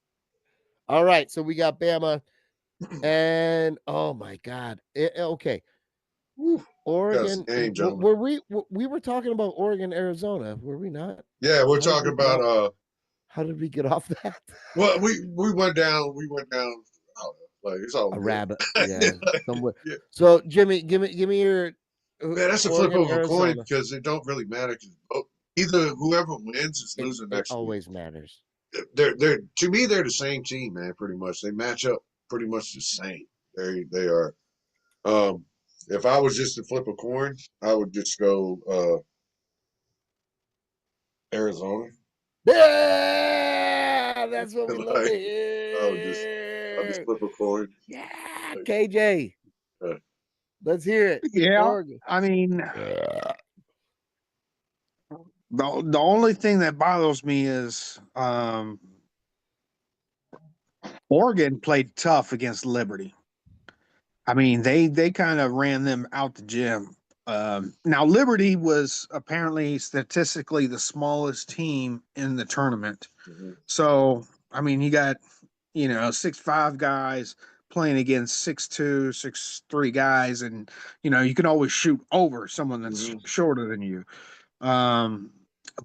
All right, so we got Bama and oh my god. Okay. Whew. That's the Oregon. game, gentlemen. Were we were talking about Oregon, Arizona, were we not? Yeah, we're How did talking we get off- about how did we get off that? well, we went down, I don't know, like it's all A good. rabbit. Yeah. Somewhere. Yeah. So Jimmy, give me your Man, that's a flip Oregon, over a coin Arizona. because it don't really matter. 'Cause either whoever wins is losing It next week. always matters. They're to me they're the same team, man. Pretty much they match up pretty much the same. They are. If I was just to flip a coin, I would just go Arizona. Yeah, that's what we love to Like I'll just hear. flip a coin. Yeah, Like, KJ. uh, Let's hear it. Yeah. Oregon. I mean, Yeah. the only thing that bothers me is Oregon played tough against Liberty. I mean, they kind of ran them out the gym. Now Liberty was apparently statistically the smallest team in the tournament. mhm, So I mean, you got 6'5" guys playing against 6'2", 6'3" guys, and you can always shoot over someone that's mhm. shorter than you. Um,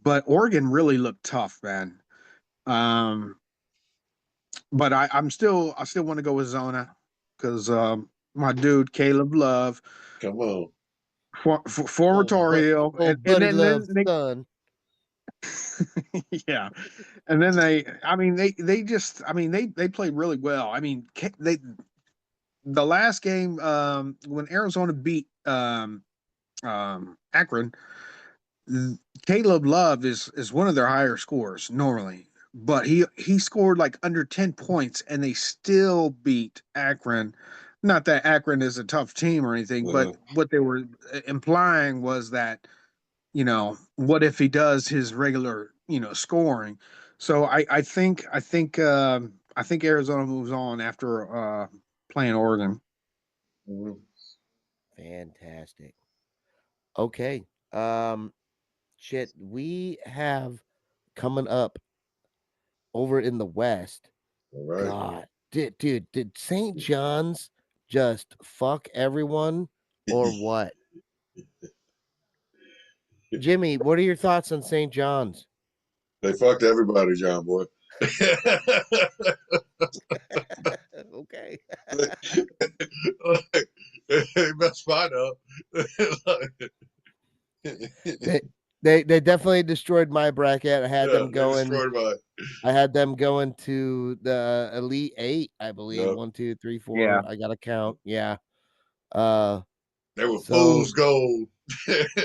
but Oregon really looked tough, man. Um, but I still want to go with Zona because my dude Caleb Love, Come on. former Tar Heel, Old and buddy then loves son. yeah, and then they just they played really well. I mean they the last game when Arizona beat Akron, Caleb Love is one of their higher scorers normally, but he scored like under 10 points and they still beat Akron. Not that Akron is a tough team or anything, but Uh, what they were implying was that, what if he does his regular, scoring? So I think Arizona moves on after playing Oregon. mhm. Fantastic. Okay. Um, shit, we have coming up over in the West. All right. God, did St. John's just fuck everyone or what? Jimmy, what are your thoughts on St. John's? They fucked everybody, John boy. Okay. They messed mine up. They, they definitely destroyed my bracket. I had Yeah, them they going. destroyed mine. I had them going to the Elite Eight, I believe. Yeah, 1, 2, 3, Yeah. 4. I got to count. Yeah. Uh, they were so fool's gold.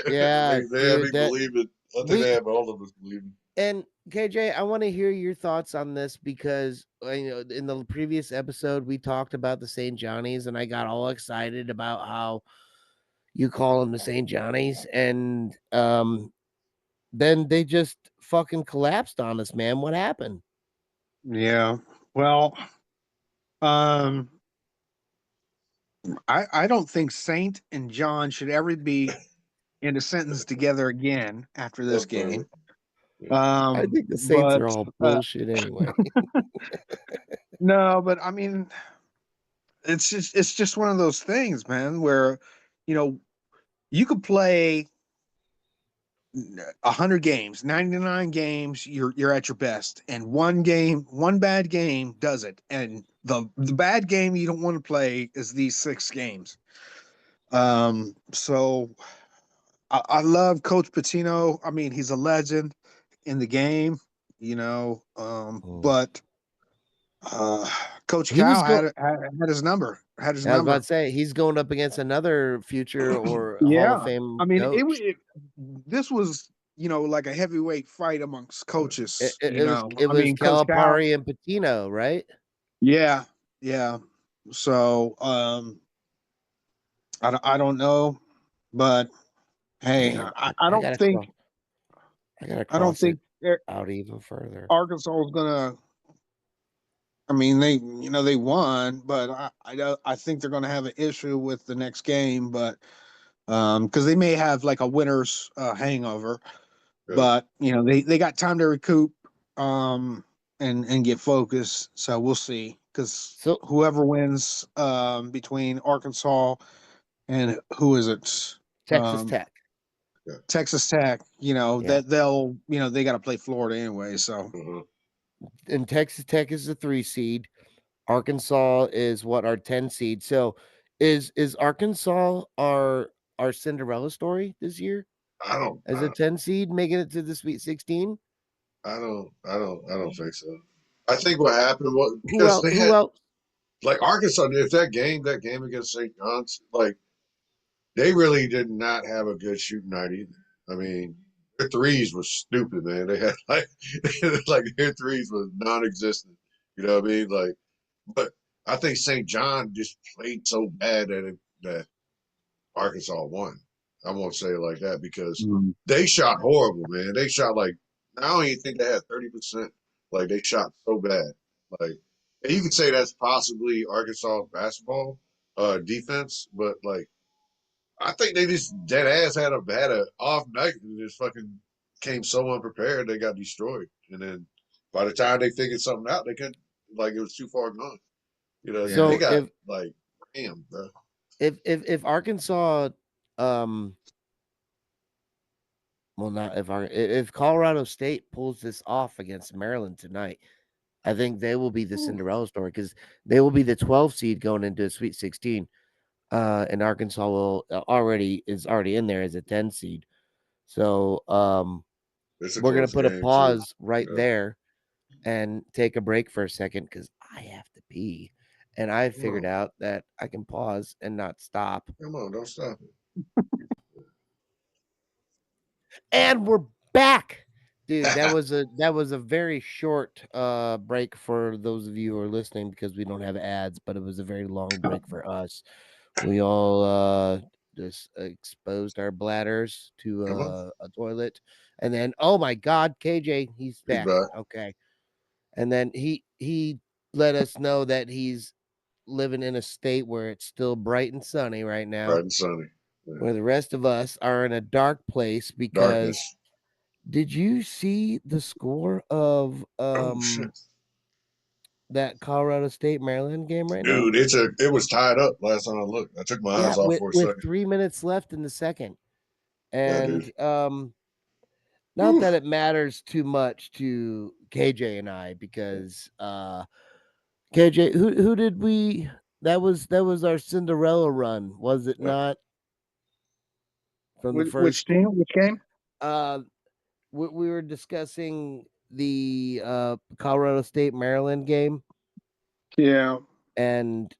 yeah, They had me dude, that believing. I think they we have all of us believing. and KJ, I want to hear your thoughts on this because in the previous episode we talked about the St. Johnny's and I got all excited about how you call them the St. Johnny's and then they just fucking collapsed on us, man. What happened? Yeah. Well, um, I don't think Saint and John should ever be in a sentence together again after this Okay. game. I think the Saints are But all bullshit anyway. no, but I mean, it's just one of those things, man, where you know you could play 100 games, 99 games, you're at your best, and one bad game does it. And the bad game you don't want to play is these 6 games. So I love Coach Patino. I mean, he's a legend in the game, Mm. but uh, Coach He was Cal go had his number, had his I was about to number. say he's going up against another future or Hall of Yeah, I Fame mean, coach. this was like a heavyweight fight amongst coaches. It I was mean, Coach Cal. Calipari and Patino, right? Yeah, yeah. So I don't know, but hey, Man, I don't think I gotta I don't cross it think out even further. Arkansas is gonna. I mean, they won, but I think they're gonna have an issue with the next game, but because they may have like a winner's hangover. Yeah. But they got time to recoup and get focused. So we'll see. Because So whoever wins between Arkansas and who is it? Texas Um, Tech. Yeah. Texas Tech. Yeah. That they got to play Florida anyway. So Uh-huh. And Texas Tech is the 3 seed. Arkansas is what our 10 seed. So is Arkansas our Cinderella story this year I don't. as a 10 seed making it to the Sweet 16? I don't think so. I think what happened was because they Who had else? like Arkansas. If that game against St. John's, like they really did not have a good shooting night either. I mean, their threes were stupid, man. They had like their threes was non-existent. You know what I mean? Like, but I think St. John just played so bad that Arkansas won. I won't say it like that because mm. they shot horrible, man. They shot like I don't even think they had 30%. Like they shot so bad. Like and you could say that's possibly Arkansas basketball defense, but like I think they just dead ass had a off night and just fucking came so unprepared they got destroyed. And then by the time they figured something out, they couldn't like it was too far gone. You know, they Yeah. So got like damn, bro. if Arkansas um well not if Colorado State pulls this off against Maryland tonight, I think they will be the Cinderella story because they will be the 12 seed going into a Sweet 16. And Arkansas will already in there as a 10 seed. So It's a we're gonna close put a game too. pause right Yeah. there and take a break for a second because I have to pee. And I Come figured on. out that I can pause and not stop. Come on, don't stop it. And we're back. Dude, that was a very short break for those of you who are listening because we don't have ads, but it was a very long break for us. We all just exposed our bladders to Come on. a toilet, and then oh my god, KJ, he's He's back. back. Okay. And then he let us know that he's living in a state where it's still bright and sunny right now, Bright and sunny. Yeah. where the rest of us are in a dark place because Darkness. did you see the score of Oh shit. that Colorado State Maryland game right now? Dude, it was tied up last time I looked. I took my Yeah, eyes off for a with second. 3 minutes left in the second. Yeah, dude. And not Whew. that it matters too much to KJ and I because KJ who did we that was our Cinderella run, was it Yeah. not? From the Which first team? Which game? uh we were discussing the Colorado State Maryland game Yeah. and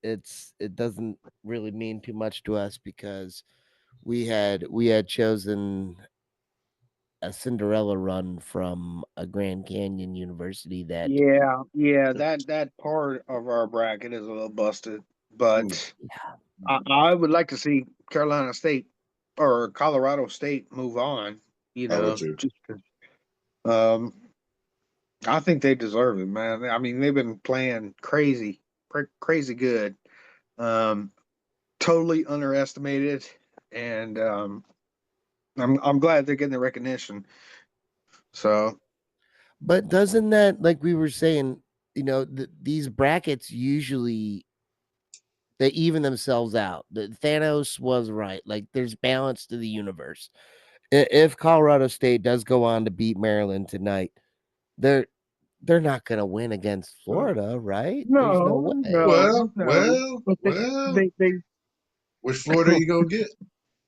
it doesn't really mean too much to us because we had chosen a Cinderella run from a Grand Canyon University that Yeah. That part of our bracket is a little busted, Mm, but yeah, I would like to see Carolina State or Colorado State move on. I would too. Just 'cause, um, I think they deserve it, man. I mean, they've been playing crazy good. Um, totally underestimated, and I'm glad they're getting the recognition. So, But doesn't that, like we were saying, these brackets usually they even themselves out. The Thanos was right. Like there's balance to the universe. If Colorado State does go on to beat Maryland tonight, they're they're not going to win against Florida, right? There's no no, way. no, no. But Well. they Which Florida are you gonna get?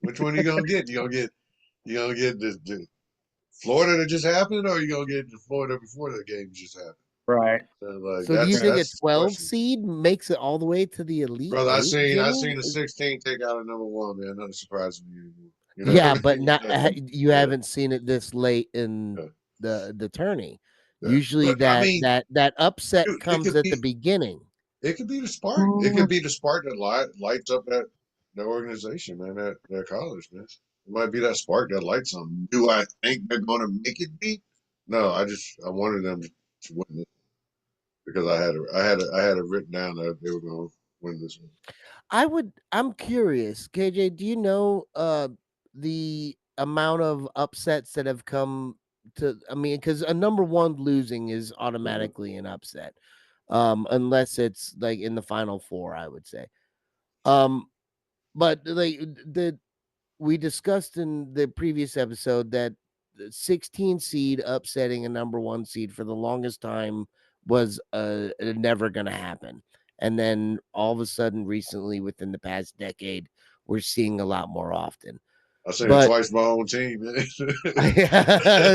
Which one are you gonna get? You gonna get the Florida that just happened, or you gonna get the Florida before the game just happened? right. So, like So do you that's think a that's the 12 question, seed makes it all the way to the Elite brother. I 8, seen I Jimmy? seen the 16 take out a number one, man. Nothing surprising me anymore. You know Yeah, what I but mean? not you Yeah, haven't seen it this late in yeah, the tourney. yeah. Usually But I mean, that upset dude, it comes could at the be beginning. it could be the spark. It could Mm, be the spark that lights up that organization, man. That college, man. It might be that spark that lights them. Do I think they're going to make it deep? No, I wanted them to win it because I had it written down that they were going to win this one. I'm curious, KJ, do you know the amount of upsets that have come to, I mean, because a number one losing is Uh-huh. automatically an upset. Unless it's like in the final four, I would say. Um, but like the we discussed in the previous episode that the 16 seed upsetting a number one seed for the longest time was never going to happen. And then all of a sudden, recently, within the past decade, we're seeing a lot more often. I seen it But twice my own team, man.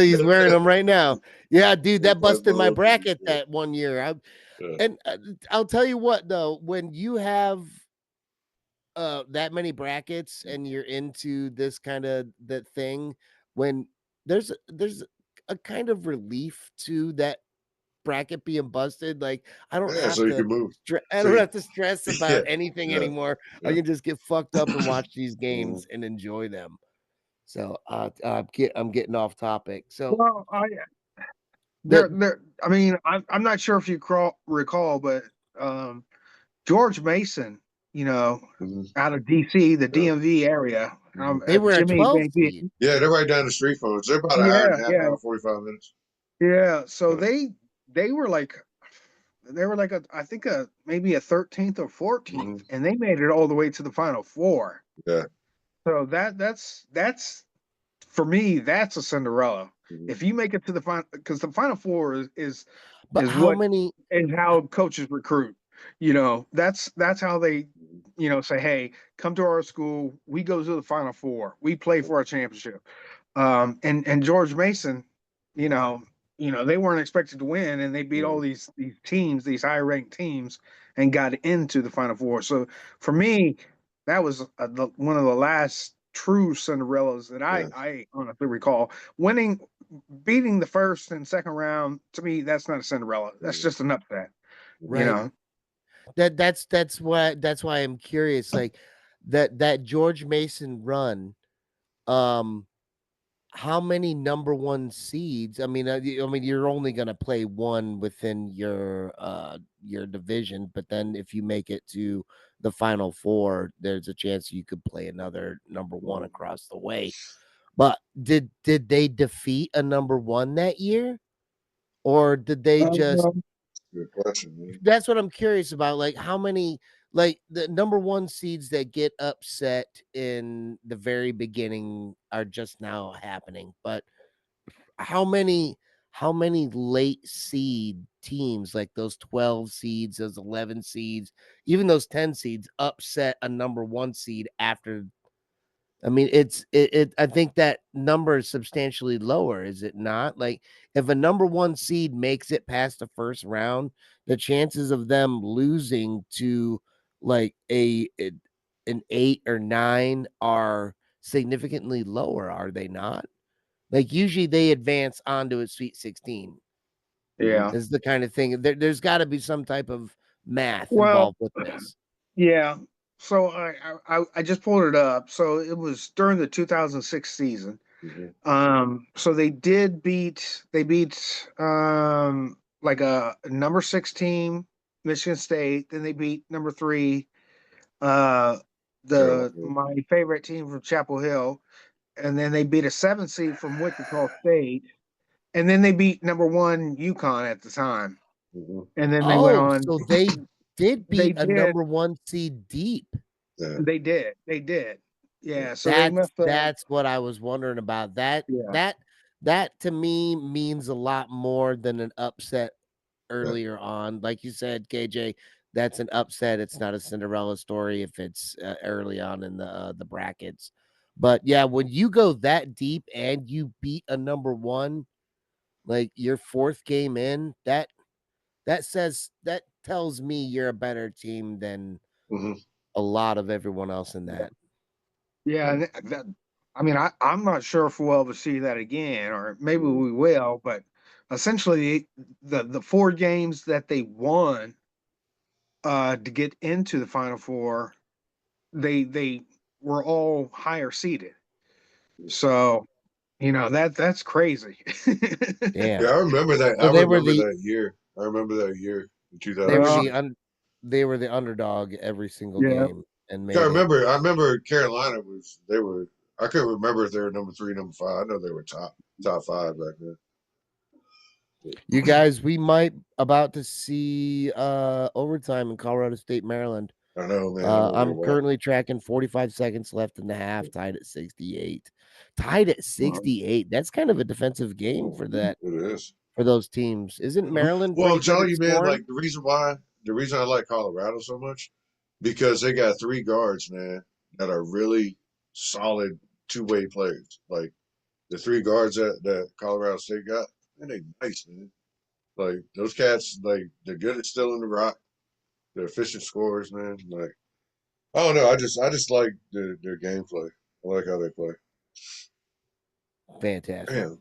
he's wearing them right now. Yeah, dude, that Twice my busted my own team. bracket that one year. Yeah, And I'll tell you what, though, when you have that many brackets and you're into this kind of that thing, when there's a kind of relief to that bracket being busted. Like yeah. So you can move. I So don't you, have to stress yeah, about anything yeah, anymore. I yeah. can just get fucked up and watch these Mhm. games and enjoy them. So I'm getting off topic. So well, that I mean, I'm not sure if you recall, but um, George Mason, you know, Mhm. out of DC, the Yeah. DMV area. Mhm. they were a Jimmy 12 maybe. seed, Yeah, they're right down the street from us. They're about an hour and Yeah, a half, yeah, hour 45 minutes. yeah. So Yeah. they were like a I think a maybe a 13th or Hmm. 14th, and they made it all the way to the final four. Yeah. So that's for me, that's a Cinderella. Hmm. If you make it to the final, because the final four but is how what many? is how coaches recruit. That's how they, say, hey, come to our school. We go to the final four. We play for our championship. And George Mason, you know, they weren't expected to win, and they beat all Hmm. these teams, these high ranked teams, and got into the final four. So for me, that was one of the last true Cinderellas that Yeah. I honestly recall. Beating the first and second round, to me, that's not a Cinderella. That's Hmm. just an upset. You Right. know. That's why I'm curious. Like that George Mason run. Um, how many number one seeds? I mean, I mean, you're only going to play one within your division, but then if you make it to the final four, there's a chance you could play another number one Hmm. across the way. But did they defeat a number one that year, or did they just? Um, Good question, man. That's what I'm curious about. Like how many, like the number one seeds that get upset in the very beginning are just now happening, but how many how many late seed teams like those 12 seeds, those 11 seeds, even those 10 seeds upset a number one seed after? I mean, I think that number is substantially lower, is it not? Like if a number one seed makes it past the first round, the chances of them losing to like an 8 or 9 are significantly lower, are they not? Like usually they advance onto a Sweet 16 Hmm. yeah. is the kind of thing. There's got to be some type of math Well, involved with this. yeah. So I just pulled it up. So it was during the 2006 season. Hmm. So they beat like a number 6 team, Michigan State. Then they beat number 3, uh, Carolina. the my favorite team from Chapel Hill, and then they beat a 7 seed from Wichita State. and then they beat number one UConn at the time, Mhm. and then they went Oh, on. so they did They beat a did. number one seed deep. Yeah. They did. They did. Yeah. So they That's must have. that's what I was wondering about. That Yeah. that that to me means a lot more than an upset Yeah. earlier on. Like you said, KJ, that's an upset. It's not a Cinderella story if it's early on in the brackets. But yeah, when you go that deep and you beat a number one, like your fourth game in, that tells me you're a better team than Mhm. a lot of everyone else in that. Yeah. And I mean, I'm not sure if we'll ever see that again, or maybe Mhm. we will. But essentially, the four games that they won to get into the Final Four, they were all higher seeded. So that's crazy. Yeah, Damn. I remember that. I So remember that year. I remember that year in they were 2006. the they were the underdog every single Yeah. game and I made it. remember. I remember Carolina was. They were. I couldn't remember if they were number three, number five. I know they were top five back then. You guys, we might about to see overtime in Colorado State, Maryland. I know, man. I'm over here I'm watching. currently tracking 45 seconds left in the half, tied at 68. Tied at 68. That's kind of a defensive game for that It is. for those teams. Isn't Maryland Well, pretty I'm good telling at you, man. scoring? Like the reason I like Colorado so much, because they got three guards, man, that are really solid two-way players. Like the three guards that Colorado State got, man, they nice, man. Like those cats, like they're good at stealing the rock. They're efficient scorers, man. Like I don't know. I just like their gameplay. I like how they play. Fantastic. Damn.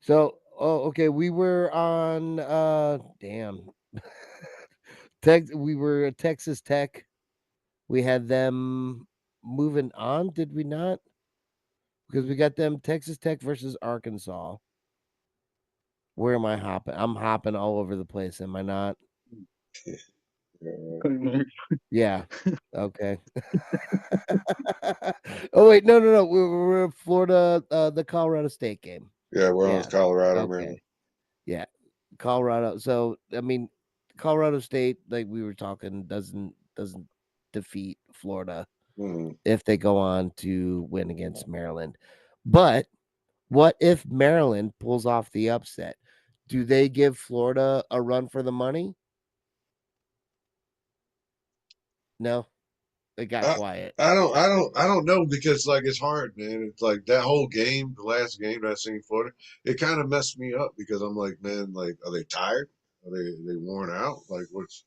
So, oh, okay, we were on damn. We were at Texas Tech. We had them moving on, did we not? Because we got them Texas Tech versus Arkansas. Where am I hopping? I'm hopping all over the place, am I not? Yeah, Yeah. Okay. Oh wait, no, no, no. We're in Florida, the Colorado State game. yeah, we're on Yeah. Colorado, man. Okay. Yeah. Colorado. So I mean, Colorado State, like we were talking, doesn't defeat Florida Mm. if they go on to win against Maryland. But what if Maryland pulls off the upset? Do they give Florida a run for the money? No, it got I, quiet. I don't know because like it's hard, man. It's like that whole game, the last game that I seen Florida, it kind of messed me up because I'm like, man, like, are they tired? Are they worn out? Like, what's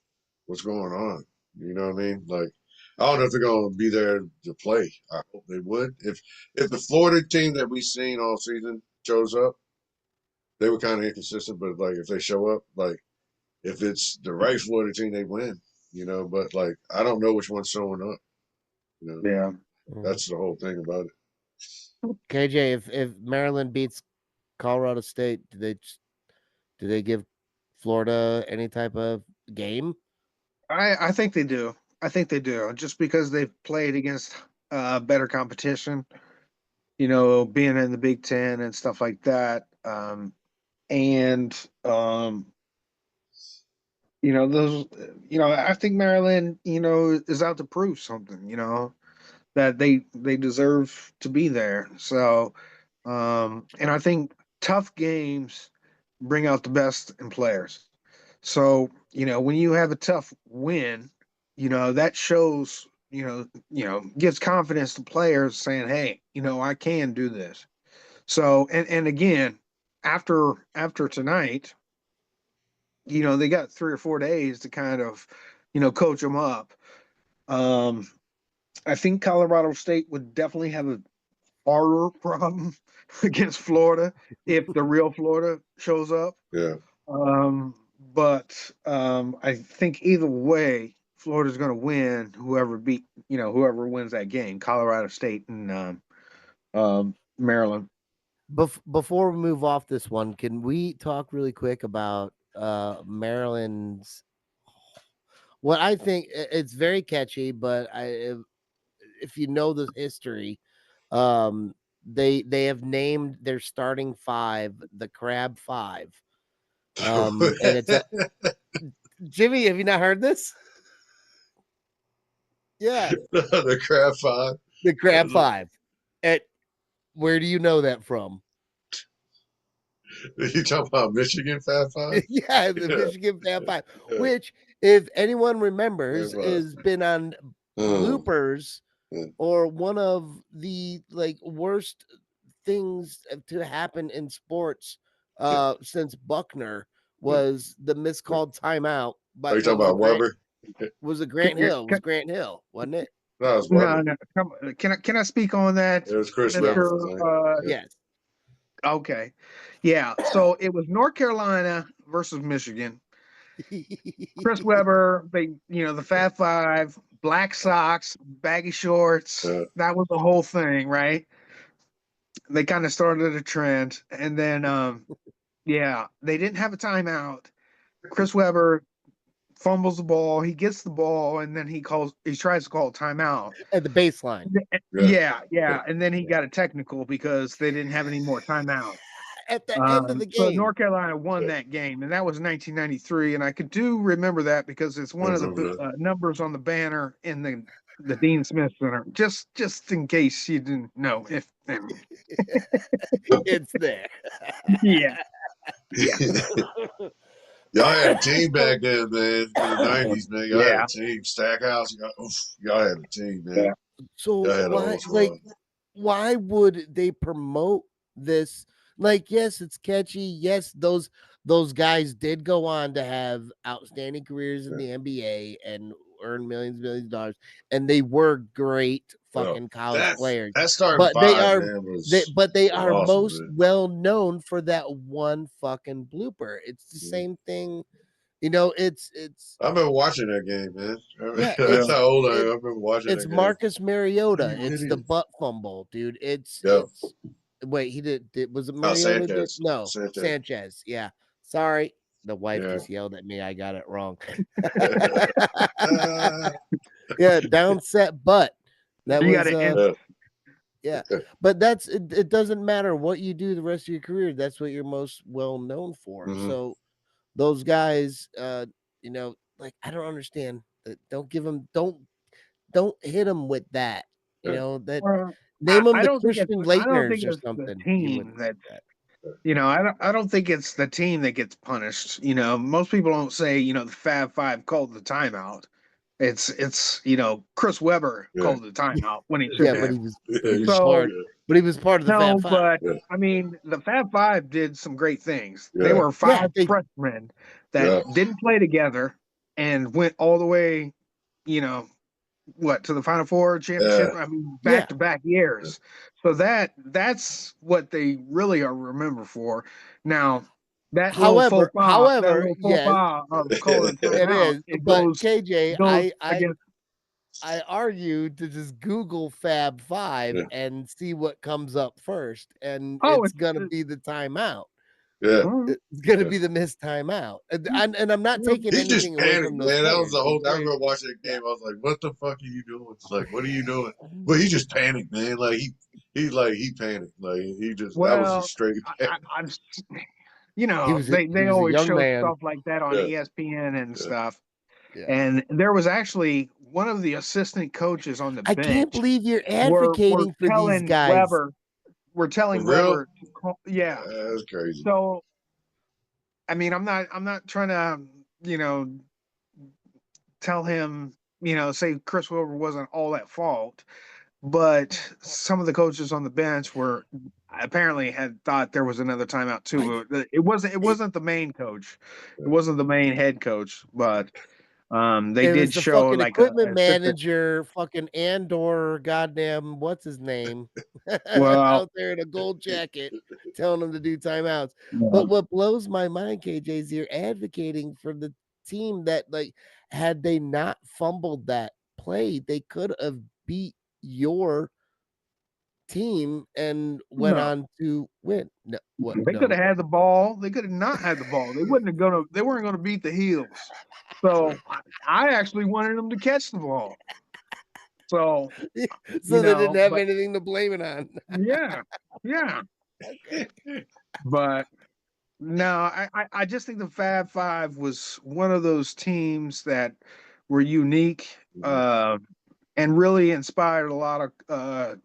going on? You know what I mean? Like, I don't know if they're gonna be there to play. I hope they would. If the Florida team that we've seen all season shows up, they were kind of inconsistent, but like if they show up, like if it's the right Florida team, they win. You know, but like I don't know which one's showing up. You know. Yeah. Mhm. That's the whole thing about it. KJ, if Maryland beats Colorado State, do they give Florida any type of game? I think they do. I think they do. Just because they've played against better competition, being in the Big Ten and stuff like that. And those I think Maryland, is out to prove something, that they deserve to be there. So and I think tough games bring out the best in players. So, when you have a tough win, that shows, gives confidence to players saying, hey, I can do this. So, and again, after tonight, they got 3 or 4 days to kind of, coach them up. Um, I think Colorado State would definitely have a harder problem against Florida if the real Florida shows up. Yeah. But I think either way, Florida's going to win. Whoever wins that game, Colorado State and Maryland. Before we move off this one, can we talk really quick about Maryland's what I think it's very catchy, but if you know the history, um they have named their starting 5 the Crab 5. And it's a Jimmy, have you not heard this? Yeah, the Crab Five. the Crab 5. At where do you know that from? You talking about Michigan Fab Five? Yeah, the Yeah, Michigan Fab 5, yeah, which, if anyone Fab remembers, Five. has been on Oh, bloopers, yeah. or one of the like worst things to happen in sports since Buckner, was the miscalled timeout by Are you talking what was it, about Grant? Weber? Was it Can, Grant Hill? It was Grant Hill, wasn't it? No, it's no, Weber. no. Can I speak on that, It was Chris Yes. Webber, I Mister? think. Yeah. Yes. Okay, yeah. So it was North Carolina versus Michigan. Chris Webber, the Fat Five, black socks, baggy shorts. Yeah. That was the whole thing, right? They kind of started a trend, and then yeah, they didn't have a timeout. Chris Webber fumbles the ball, he gets the ball, and then he tries to call a timeout. At the baseline. Yeah. Yeah, and then he got a technical because they didn't have any more timeouts. At the end of the So game. North Carolina won that game, and that was 1993. And I could remember that because it's I one of remember the that. numbers on the banner in the Dean Smith Center. Just in case you didn't know, if It's there. yeah, yeah, Y'all had a team back then, man. In the '90s, man. Y'all had a yeah, team. Stackhouse. Y'all had a team, man. yeah. So Y'all had a whole why, squad. why would they promote this? Like, yes, it's catchy. Yes, those guys did go on to have outstanding careers in the NBA and earn millions of dollars, and they were great Well, fucking college players. that starting But they 5, are man, they was are awesome, most man. well known for that one fucking blooper. It's the same thing. It's I remember watching that game, man. yeah, That's how old I am. I remember watching it's that game. Marcus Mariota. You It's the idiots. butt fumble, dude. Yeah. It's wait, was it Oh, Mariota did? Sanchez. No, Sanchez. Sanchez. Yeah. Sorry. The wife Yeah. just yelled at me. I got it wrong. Uh, Yeah, down set butt. That You got was to yeah. yeah. But it doesn't matter what you do the rest of your career. That's what you're most well known for. Mhm. So those guys, like, I don't understand. Don't give them don't hit them with that. Yeah. That Well, name them I the don't think Christian Leitners or the something. You team wouldn't that like that. I don't think it's the team that gets punished. Most people don't say the Fab Five called the timeout. It's Chris Webber Yeah. called the timeout when he Yeah, shouldn't but have. Yeah. So he was part of the Fab no, Five. but Yeah. I mean the Fab Five did some great things. They Yeah. were Yeah, 5 freshmen that Yeah. didn't play together and went all the way, you know, to the Final Four championship. I mean, yeah. back to back years. So that's what they really are remembered for. Now, that However, little faux yes, pas of calling a it timeout, is. But KJ, it goes against. I argue to just Google Fab Five Yeah. and see what comes up first, and Oh, it's gonna be the timeout. Yeah. It's gonna Yeah. be the missed timeout, and I'm not taking He just anything away panicked, from those man. That was players. the whole. I They're remember watching the yeah. game. I was like, "What the fuck are you doing?" It's like, "What are you doing?" But he just panicked, man. Like he panicked. Like that was just Well, straight panic. I'm, He they was a always young show man. stuff like that on Yeah. ESPN and Yeah. stuff. Yeah. And there was actually one of the assistant coaches on the I can't bench believe you're were advocating for these telling guys. Weber, we're telling For real? Weber to yeah. That's crazy. So I mean, I'm not trying to, tell him, say Chris Weber wasn't all at fault, but some of the coaches on the bench were apparently had thought there was another timeout too. But it It, wasn't the main coach. It wasn't the main head coach, but they it did was the show fucking like a equipment assistant. manager, fucking Andor, goddamn, what's his name, Well, out there in a gold jacket telling them to do timeouts. yeah. But what blows my mind, KJ, is you're advocating for the team that, like, had they not fumbled that play, they could have beat your team and went No, on to win. No, what? they could No. have had the ball. They could have not had the ball. They weren't gonna beat the Heels. So I actually wanted them to catch the ball. So, So they didn't have anything to blame it on. yeah, yeah. Okay. But no, I just think the Fab Five was one of those teams that were unique, and really inspired a lot of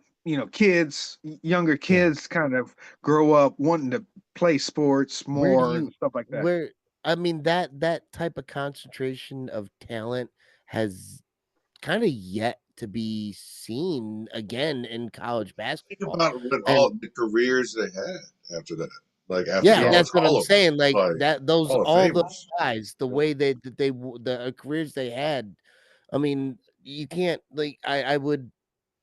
kids, younger Yeah. kids, kind of grow up wanting to play sports Where do more and you stuff like that. where I mean that type of concentration of talent has kind of yet to be seen again in college Think basketball. about what all And the careers they had after that. Like after yeah, college, that's what I'm all of them, saying. Like like that, those Hall of all those Famers. guys, the way the careers they had. I mean, you can't like I would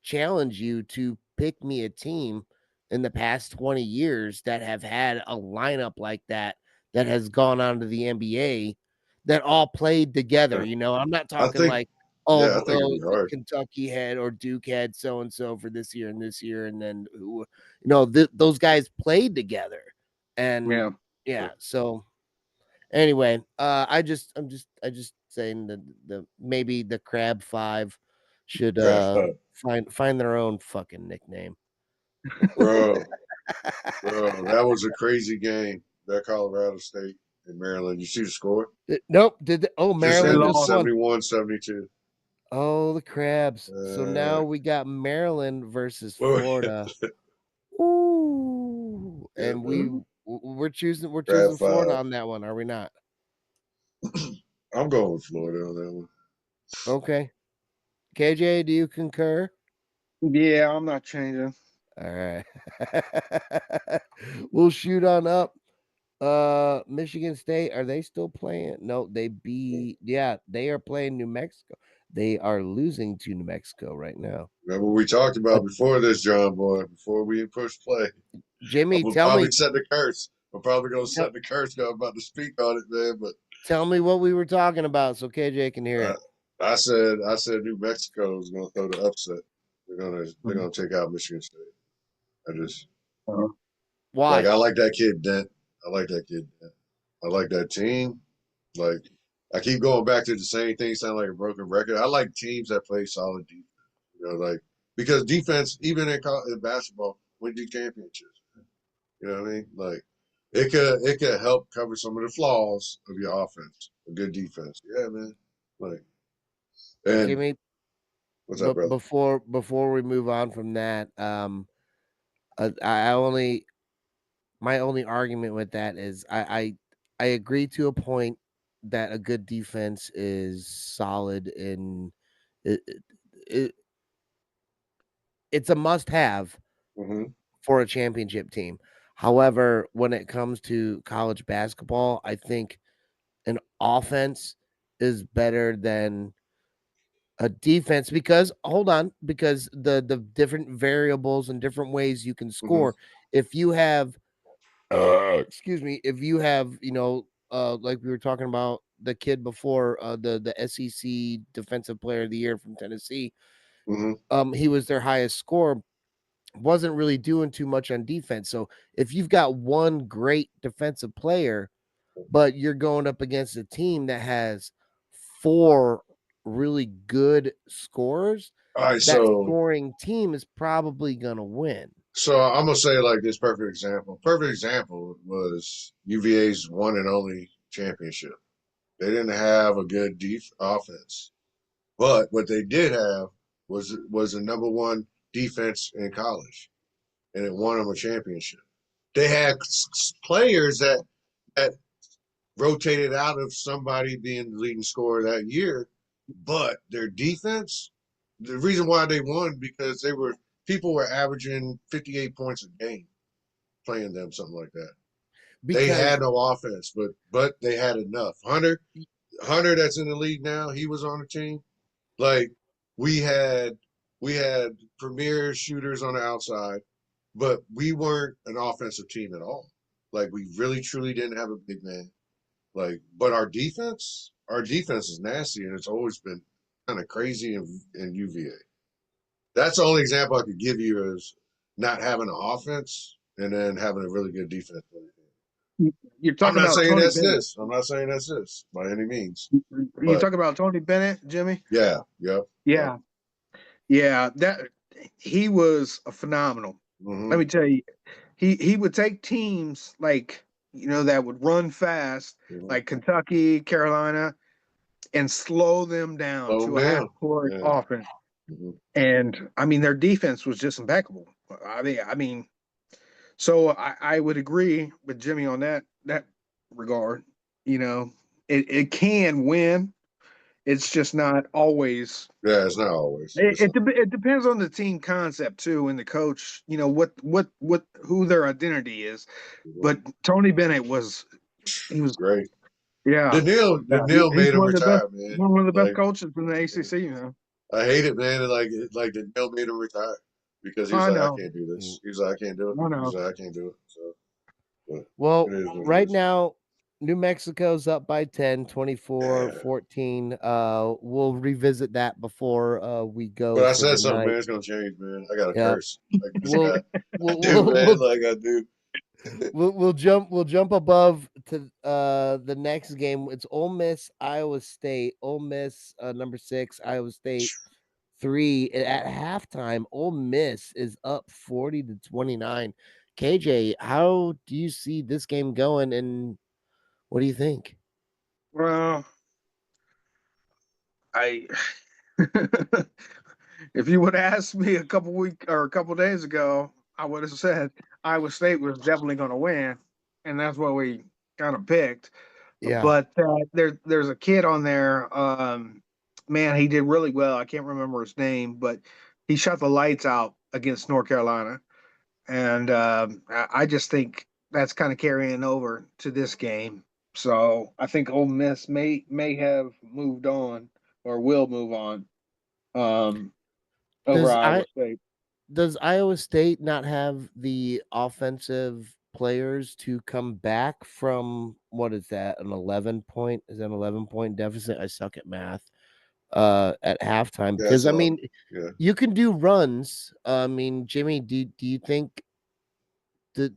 challenge you to pick me a team in the past 20 years that have had a lineup like that that has gone on to the NBA that all played together. Yeah. You know, I'm not I talking think, like, yeah, I oh, think it'd be hard. Kentucky had or Duke had so and so for this year and this year, and then those guys played together, and Yeah. yeah. So anyway, I'm just saying that the maybe the Crab Five should Crap, find their own fucking nickname. bro, bro, that was a crazy game. That Colorado State and Maryland. You see the score? Nope. Just They Maryland ended just lost. won. 71-72. Oh, the Crabs. So now Uh, we got Maryland versus well, Florida. Ooh, yeah, and man. we're Crab choosing Florida five. on that one, are we not? I'm going with Florida on that one. Okay. KJ, do you concur? Yeah, I'm not changing. All right. We'll shoot on up. Michigan State, are they still playing? No, they are playing New Mexico. They are losing to New Mexico right now. Remember we talked Uh, about before this, John boy, before we push play. I'm Jimmy, gonna probably set the curse. I'm probably gonna tell, set the curse. I'm about to speak on it, man. But tell me what we were talking about so KJ can hear uh, it. I said New Mexico is gonna throw the upset. They're gonna take out Michigan State. I just Uh, like Why? I like that kid Dent. I like that kid Dent. I like that team. Like I keep going back to the same thing, sound like a broken record. I like teams that play solid defense. Like because defense, even in basketball, wins you championships. You know what I mean? Like it could help cover some of the flaws of your offense. A good defense. Yeah, man. Like and Jimmy, what's up, but brother? before we move on from that, I only my only argument with that is I agree to a point that a good defense is solid in it, it, it's a must have Mm-hmm. for a championship team. However, when it comes to college basketball, I think an offense is better than a defense because hold on, because the different variables and different ways you can Mm-hmm. score. If you have excuse me, if you have, like we were talking about the kid before, the SEC defensive player of the year from Tennessee, Mm-hmm. he was their highest score, wasn't really doing too much on defense. So if you've got one great defensive player, but you're going up against a team that has four really good scorers, All right, that so scoring team is probably going to win. so I'm gonna say like this perfect example. Perfect example was UVA's one and only championship. They didn't have a good offense, but what they did have was the number one defense in college, and it won them a championship. They had players that rotated out of somebody being the leading scorer that year, but their defense, the reason why they won because people were averaging 58 points a game playing them, something like that. They Because had no offense, but they had enough. Hunter, that's in the league now, he was on the team. Like we had we had premier shooters on the outside, but we weren't an offensive team at all. Like we really truly didn't have a big man. Like, but our defense is nasty, and it's always been kind of crazy in UVA. That's the only example I could give you is not having an offense and then having a really good defense. you're I'm talking not about saying Tony that's Bennett. this. I'm not saying that's this by any means. You But talk about Tony Bennett, Jimmy? yeah, yep, yep. Yeah. Yeah, that he was a phenomenal. Let Hmm. me tell you, he would take teams like that would run fast, Hmm. like Kentucky, Carolina, and slow them down Slow to them a half down. court Yeah. offense. Hmm. And I mean, their defense was just impeccable. I mean, so I would agree with Jimmy on that regard. You know, it can win. It's just not always. Yeah, it's not always. It, It's it, not. dep- it depends on the team concept too, and the coach. What who their identity is. Mhm. But Tony Bennett he was Great. yeah, yeah. Daniil He's made him one of the best retire, man. one of the best Like, coaches in the ACC. I hate it, man. Like Daniil made him retire because he was I like, I know, can't do Mm. this. He was like, I can't do it. I He was know. like, I can't do it. So, but it Well, is what it right is. now, New Mexico's up by 10, Yeah. 24-14. We'll revisit that before we But go I for said the something, man. night. It's gonna change, man. I got a Yeah. curse. Like this We'll guy. I we'll do, we'll man. we'll Like I do. we'll jump above to the next game. It's Ole Miss, Iowa State. Ole Miss number 6, Iowa State 3. At halftime, Ole Miss is up 40-29. KJ, how do you see this game going, and what do you think? Well, I if you would have asked me a couple days ago, I would have said Iowa State was definitely going to win, and that's what we kind of picked. Yeah. But there's a kid on there. Man, he did really well. I can't remember his name, but he shot the lights out against North Carolina, and I just think that's kind of carrying over to this game. So I think Ole Miss may have moved on or will move on um, over Does Iowa I State. does Iowa State not have the offensive players to come back from, what is that, an 11 point? Is that an 11-point deficit? I suck at math. At halftime, Yeah, because I so mean, yeah. you can do runs. I mean, Jimmy, do you think that,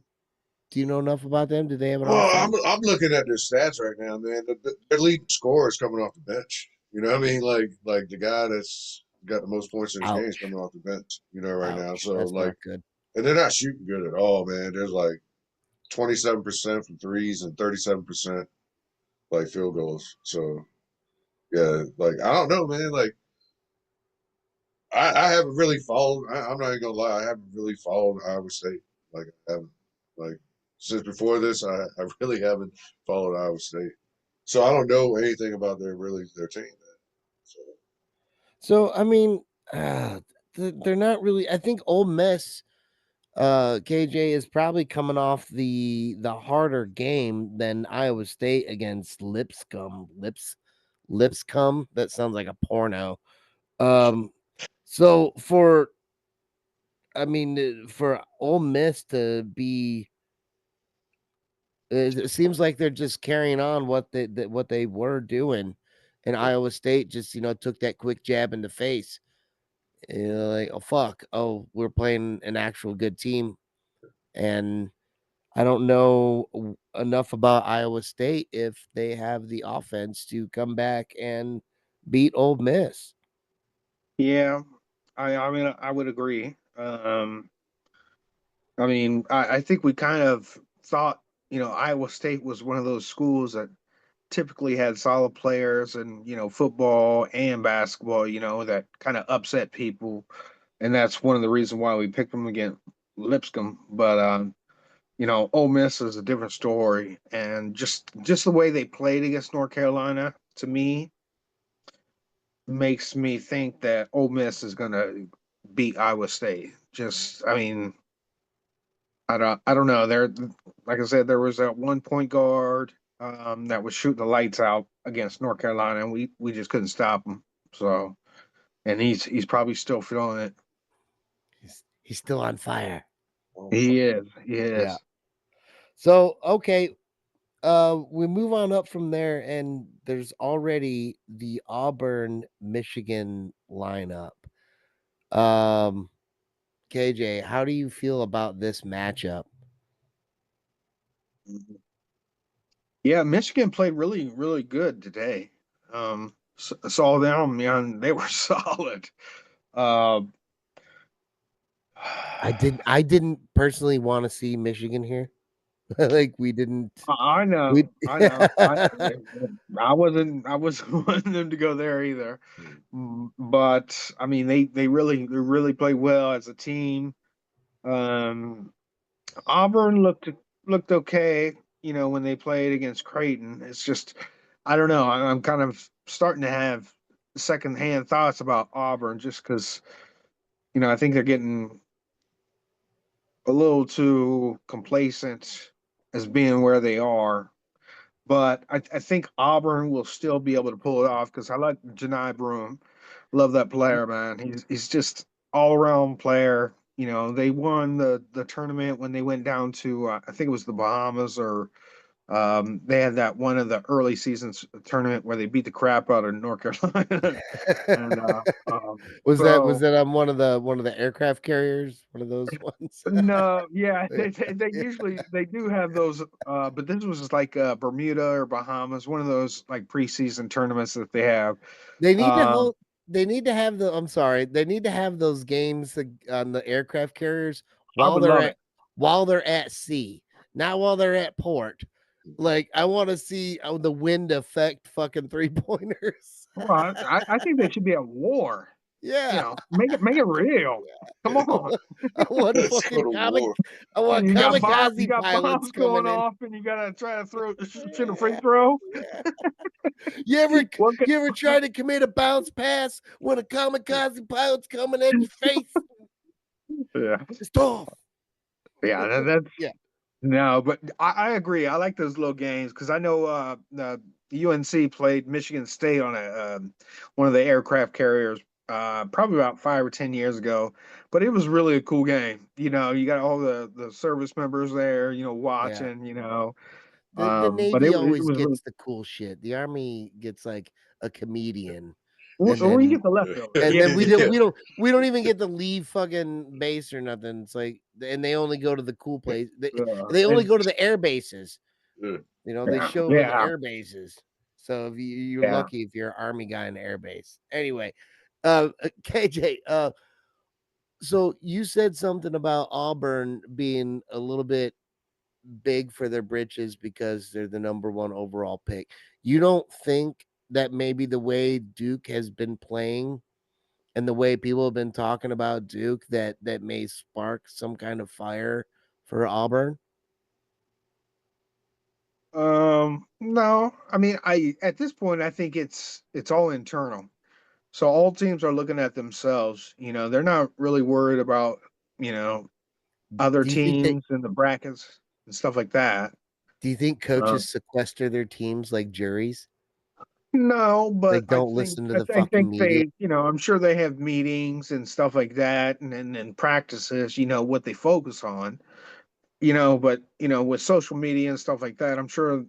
do you know enough about them? Do they have an Well, offense? I'm looking at their stats right now, man. Their leading scorer is coming off the bench. You know what I mean? Like the guy that's got the most points in his game is Ouch. coming off the bench. You know, right now. Ouch. So That's like, not good. and they're not shooting good at all, man. There's like 27% from threes and 37% like field goals. So yeah, like I don't know, man. Like I haven't really followed. I'm not even gonna lie. I haven't really followed Iowa State. Like I haven't like since before this. I really haven't followed Iowa State. So I don't know anything about their team. So So, I mean, they're not really. I think Ole Miss, KJ, is probably coming off the harder game than Iowa State against Lipscomb. That sounds like a porno. Um, so for, I mean, for Ole Miss to be, it seems like they're just carrying on what they were doing, and Iowa State just took that quick jab in the face. Like, oh fuck, oh, we're playing an actual good team, and I don't know enough about Iowa State if they have the offense to come back and beat Ole Miss. Yeah, I mean I would agree. I mean I think we kind of thought Iowa State was one of those schools that typically had solid players and football and basketball that kind of upset people, and that's one of the reasons why we picked them against Lipscomb. But Ole Miss is a different story, and just the way they played against North Carolina to me makes me think that Ole Miss is going to beat Iowa State. Just, I mean, I don't know. There, like I said, there was that one point guard that was shooting the lights out against North Carolina, and we just couldn't stop him. So, and he's probably still feeling it. He's still on fire. oh, He is. He Yeah. is. So okay, we move on up from there, and there's already the Auburn Michigan lineup. Um, KJ, how do you feel about this matchup? Yeah, Michigan played really, really good today. Saw them, man. They were solid. Uh, I didn't personally want to see Michigan here. Like we didn't I we know, I know. I wasn't wanting them to go there either. But I mean, they really play well as a team. Um, Auburn looked okay, when they played against Creighton. It's just, I don't know. I'm kind of starting to have secondhand thoughts about Auburn just because, I think they're getting a little too complacent as being where they are. But I think Auburn will still be able to pull it off because I like Janai Broom. Love that player, man. He's just all around player. They won the tournament when they went down to I think it was the Bahamas, or they had that one of the early seasons tournament where they beat the crap out of North Carolina. And was so that on one of the aircraft carriers? One of those ones? no, yeah, Yeah. they usually they do have those, but this was just like Bermuda or Bahamas, one of those like preseason tournaments that they have. They need to Um, hold. They need to have the. I'm sorry. They need to have those games on the aircraft carriers I while would they're love at it. while they're at sea, not while they're at port. Like I want to see the wind affect fucking 3 pointers. Well, I think they should be at war. Yeah, Make it real. Come on. I want Let's go fucking to comic. war. I want You kamikaze got pilots bombs coming going in. off, and you gotta try to shoot a free Yeah, throw. yeah. You ever What could, you ever try to commit a bounce pass when a kamikaze pilot's coming at your face? yeah, It's tough. yeah. That's Yeah, no, but I agree. I like those little games because I know the UNC played Michigan State on one of the aircraft carriers probably about 5 or 10 years ago. But it was really a cool game. You got all the service members there, yeah. watching. The But Navy it always was really gets the cool shit. The Army gets like a comedian, and or you then get the leftovers. and Yeah, then we don't Yeah. we don't we don't even get to leave fucking base or nothing. It's like, and they only go to the cool place. They only and go to the air bases. Yeah. They yeah, show the yeah. air bases. So if you're Yeah. lucky if you're an Army guy in the air base. Anyway, KJ, so you said something about Auburn being a little bit big for their britches because they're the number one overall pick. You don't think that maybe the way Duke has been playing and the way people have been talking about Duke that may spark some kind of fire for Auburn? No, I mean, I at this point, I think it's all internal. So all teams are looking at themselves. They're not really worried about you know other Do you think that teams and the brackets and stuff like that. do you think Um, coaches sequester their teams like juries? no, but Like don't listen to the I fucking think media? they, I'm sure they have meetings and stuff like that, and practices. What they focus on. But with social media and stuff like that, I'm sure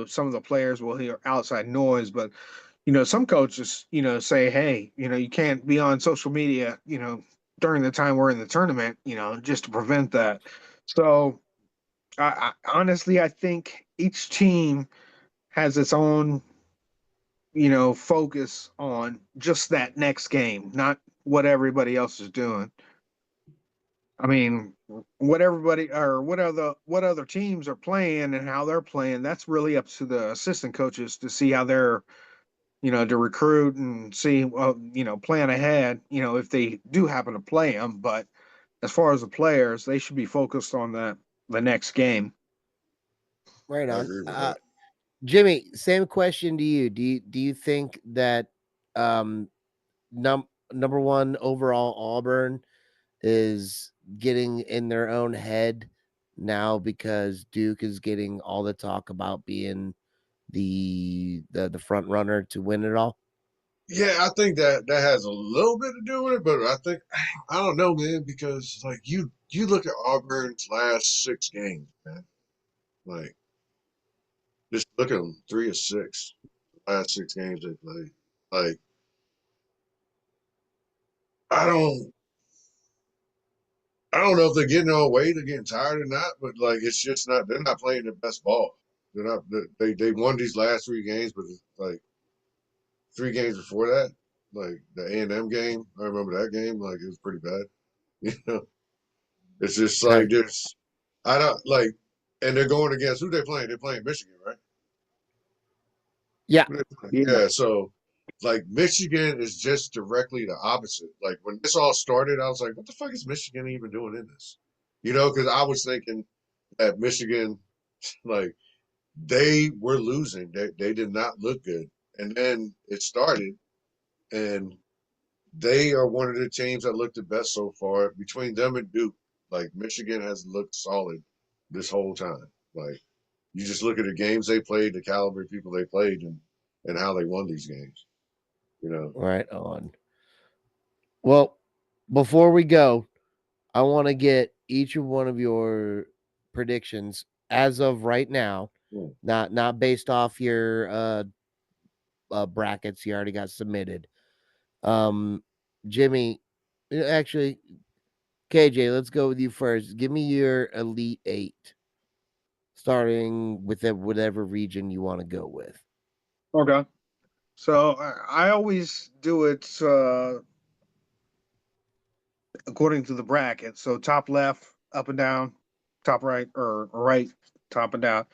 some of the players will hear outside noise, but some coaches, say, hey, you can't be on social media, during the time we're in the tournament, just to prevent that. So honestly, I think each team has its own, focus on just that next game, not what everybody else is doing. I mean, what everybody or what other teams are playing and how they're playing, that's really up to the assistant coaches to see how they're, to recruit and see, well, plan ahead, if they do happen to play them. But as far as the players, they should be focused on the next game. Right I on. agree with that. Jimmy, same question to you. Do you think that um number one overall Auburn is getting in their own head now because Duke is getting all the talk about being the front runner to win it all? Yeah, I think that has a little bit to do with it, but I think I don't know, man, because like you look at Auburn's last 6 games, man. Like just look at them, 3 of 6, last 6 games they played. Like I don't I don't know if they're getting all weight or getting tired or not, but like it's just not. They're not playing their best ball. They're not. They won these last 3 games, but like 3 games before that, like the A&M game. I remember that game. Like it was pretty bad. You know, it's just like Okay. there's I don't like, and they're going against who they playing. They're playing Michigan, right? Yeah. Who they playing? Yeah. Yeah. So like Michigan is just directly the opposite. Like when this all started, I was like, what the fuck is Michigan even doing in this? You know, because I was thinking that Michigan, like they were losing. They did not look good. And then it started, and they are one of the teams that looked the best so far. Between them and Duke, like Michigan has looked solid this whole time. Like you just look at the games they played, the caliber of people they played, and how they won these games. You know, Right on. Well, before we go, I want to get each of one of your predictions as of right now, Hmm. not based off your brackets you already got submitted. Jimmy, actually, KJ, let's go with you first. Give me your Elite Eight, starting with whatever region you want to go with. Okay. So I always do it according to the bracket. So top left, up and down, top right, or right, top and down.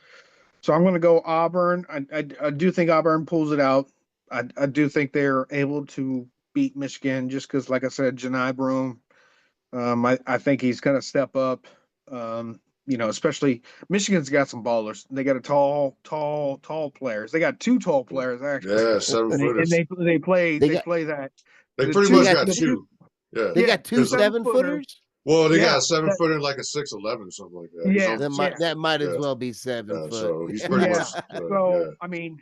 So I'm going to go Auburn. I do think Auburn pulls it out. I do think they're able to beat Michigan just because, like I said, Janai Broom. I think he's going to step up. Especially Michigan's got some ballers. They got a tall players. They got two tall players actually, yeah, Oh, seven oh, and footers. They they got play that They the pretty they much two got got the two two two. Yeah, they yeah got two two because 7 footers. footers. well, they got Yeah, a 7 footer and like a 6'11" or something like that. He's yeah, That almost might yeah, 6 foot. as Yeah, well be 7 foot. so he's pretty yeah. much So yeah. I mean,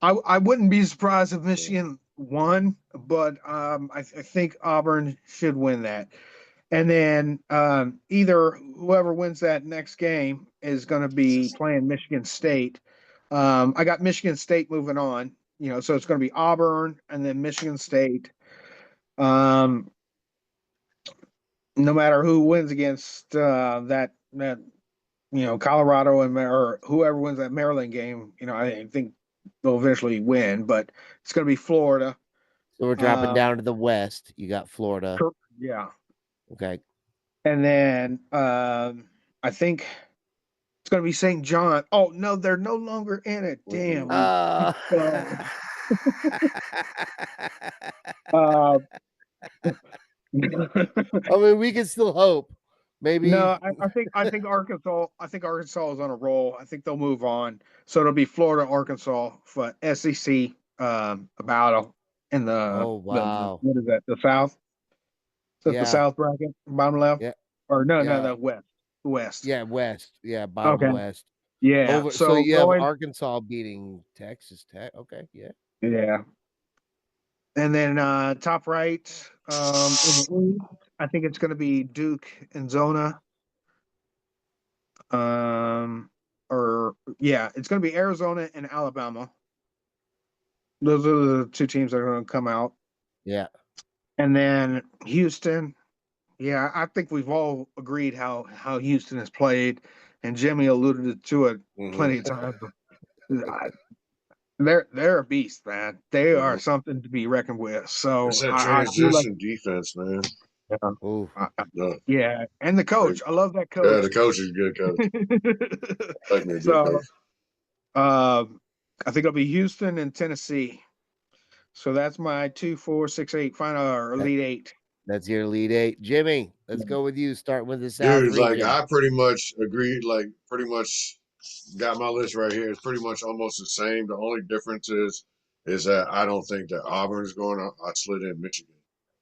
I wouldn't be surprised if Michigan won, but I think Auburn should win that. And then either whoever wins that next game is going to be playing Michigan State. I got Michigan State moving on, so it's going to be Auburn and then Michigan State. Um, no matter who wins against that Colorado or whoever wins that Maryland game, I think they'll eventually win, but it's going to be Florida. So we're dropping Um, down to the west. You got Florida. yeah, Okay. and then I think it's going to be St. John. Oh no, they're no longer in it. Damn. Mm-mm. Uh, So, uh, I mean, we can still hope. Maybe. no, I think Arkansas. I think Arkansas is on a roll. I think they'll move on. So it'll be Florida, Arkansas for SEC battle in Oh the wow. what is that? The South. Is that the Yeah. South bracket, bottom left? Yeah. Or no, Yeah. the West. The West. Yeah. West. Yeah. Bottom Okay. west. Yeah. Over. So So you have going. Arkansas beating Texas Tech. Okay. Yeah. Yeah. And then top right, in the East, I think it's going to be Duke and Zona. Or yeah, it's going to be Arizona and Alabama. Those are the two teams that are going to come out. Yeah. And then Houston. Yeah, I think we've all agreed how Houston has played, and Jimmy alluded to it Mm-hmm. plenty of times. They're a beast, man. They are Mm-hmm. something to be reckoned with. So It's that I feel like, transition defense, man. yeah, Ooh. Yeah, yeah, and the like, coach. I love that yeah, the coach. coach is a good coach. Like me a good coach. So I think it'll be Houston and Tennessee. So that's my 2, 4, 6, 8 final or That, Elite Eight. that's your lead eight. Jimmy, let's go with you. Start with the South Dude, like region. I pretty much agreed, like pretty much got my list right here. It's pretty much almost the same. The only difference is that I don't think that Auburn is going to. I slid in Michigan.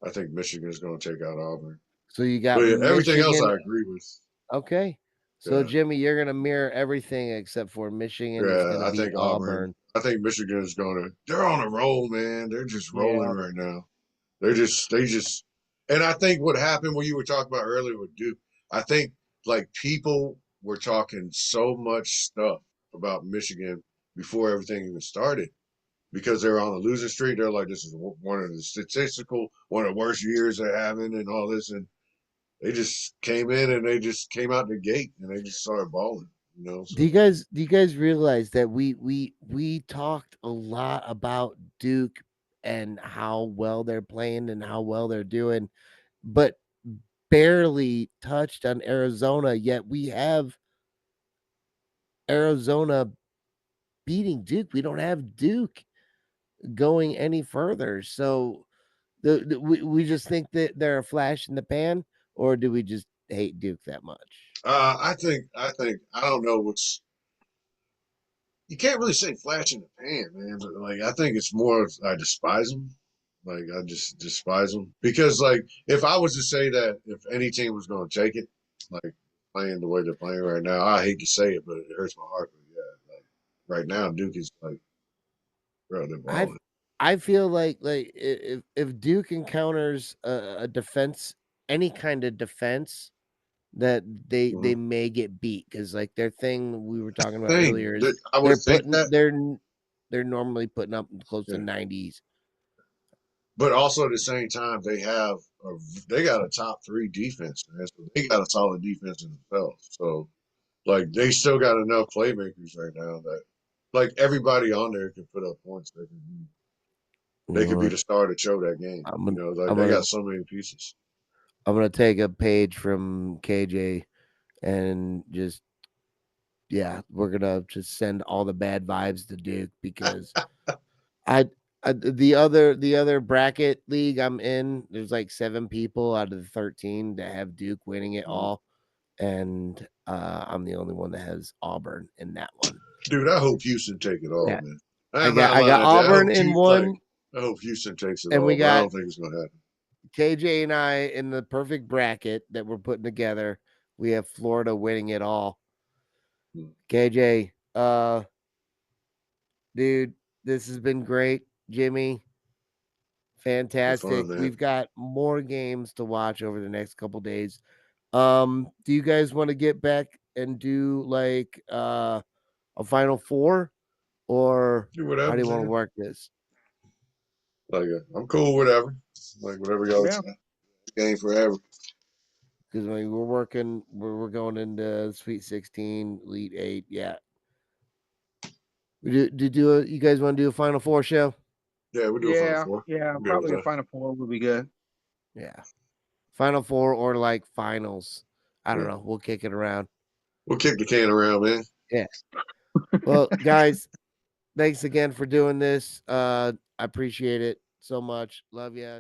I think Michigan is going to take out Auburn. So you But got yeah, everything else Michigan. I agree with. Okay. So Yeah, Jimmy, you're gonna mirror everything except for Michigan is yeah. gonna I beat think Auburn. Auburn. I think Michigan is going to. They're on a roll, man. They're just rolling Yeah. right now. They just. And I think what happened when you were talking about earlier with Duke, I think like people were talking so much stuff about Michigan before everything even started because they're on a losing streak. They're like, this is one of the statistical, one of the worst years they're having, and all this, and they just came in and they just came out the gate and they just started balling. So Do you guys realize that we talked a lot about Duke and how well they're playing and how well they're doing, but barely touched on Arizona, yet we have Arizona beating Duke. We don't have Duke going any further. So we just think that they're a flash in the pan, or do we just hate Duke that much? I don't know what's. You can't really say flash in the pan, man. But like I think it's more I despise them. Like I just despise them because like if I was to say that if any team was going to take it, like playing the way they're playing right now, I hate to say it, but it hurts my heart. But yeah, like right now Duke is like, bro, they're I balling. I feel like if Duke encounters a defense, any kind of defense, that they Mm-hmm. may get beat because like their thing we were talking about Thing earlier is that I would think that, they're normally putting up close to yeah. 90s. But also at the same time, they got a top three defense, man. So they got a solid defense in themselves. So like they still got enough playmakers right now that like everybody on there can put up points. You They know could be what? the star to show that game. I'm You gonna know, like I'm they gonna got so many pieces. I'm gonna take a page from KJ and just yeah, we're gonna just send all the bad vibes to Duke because I, the other bracket league I'm in, there's like 7 people out of the 13 that have Duke winning it Mhm. all, and I'm the only one that has Auburn in that one. Dude, I hope Houston take it all, Yeah, man. I I'm got not I lying got at that. Auburn in one, I hope Houston takes it and we all, but I got don't think it's gonna happen. KJ and I in the perfect bracket that we're putting together. We have Florida winning it all. Hmm. KJ, dude, this has been great. Jimmy, It's fun, fantastic. man. We've got more games to watch over the next couple days. Do you guys want to get back and do like a final four, or Do how do whatever, you want to man. work this? Like I'm cool, whatever. Like whatever y'all Yeah. game forever. Because I mean, we're going into Sweet 16, Elite 8. Yeah. You guys want to do a final four show? Yeah, we do a Final Yeah. Four. Yeah. I'm good with Probably a that. Final Four would be good. Yeah. Final four or like finals. I don't Yeah. know. We'll kick it around. We'll kick the can around, man. Yeah. Well, guys, thanks again for doing this. I appreciate it so much. Love you.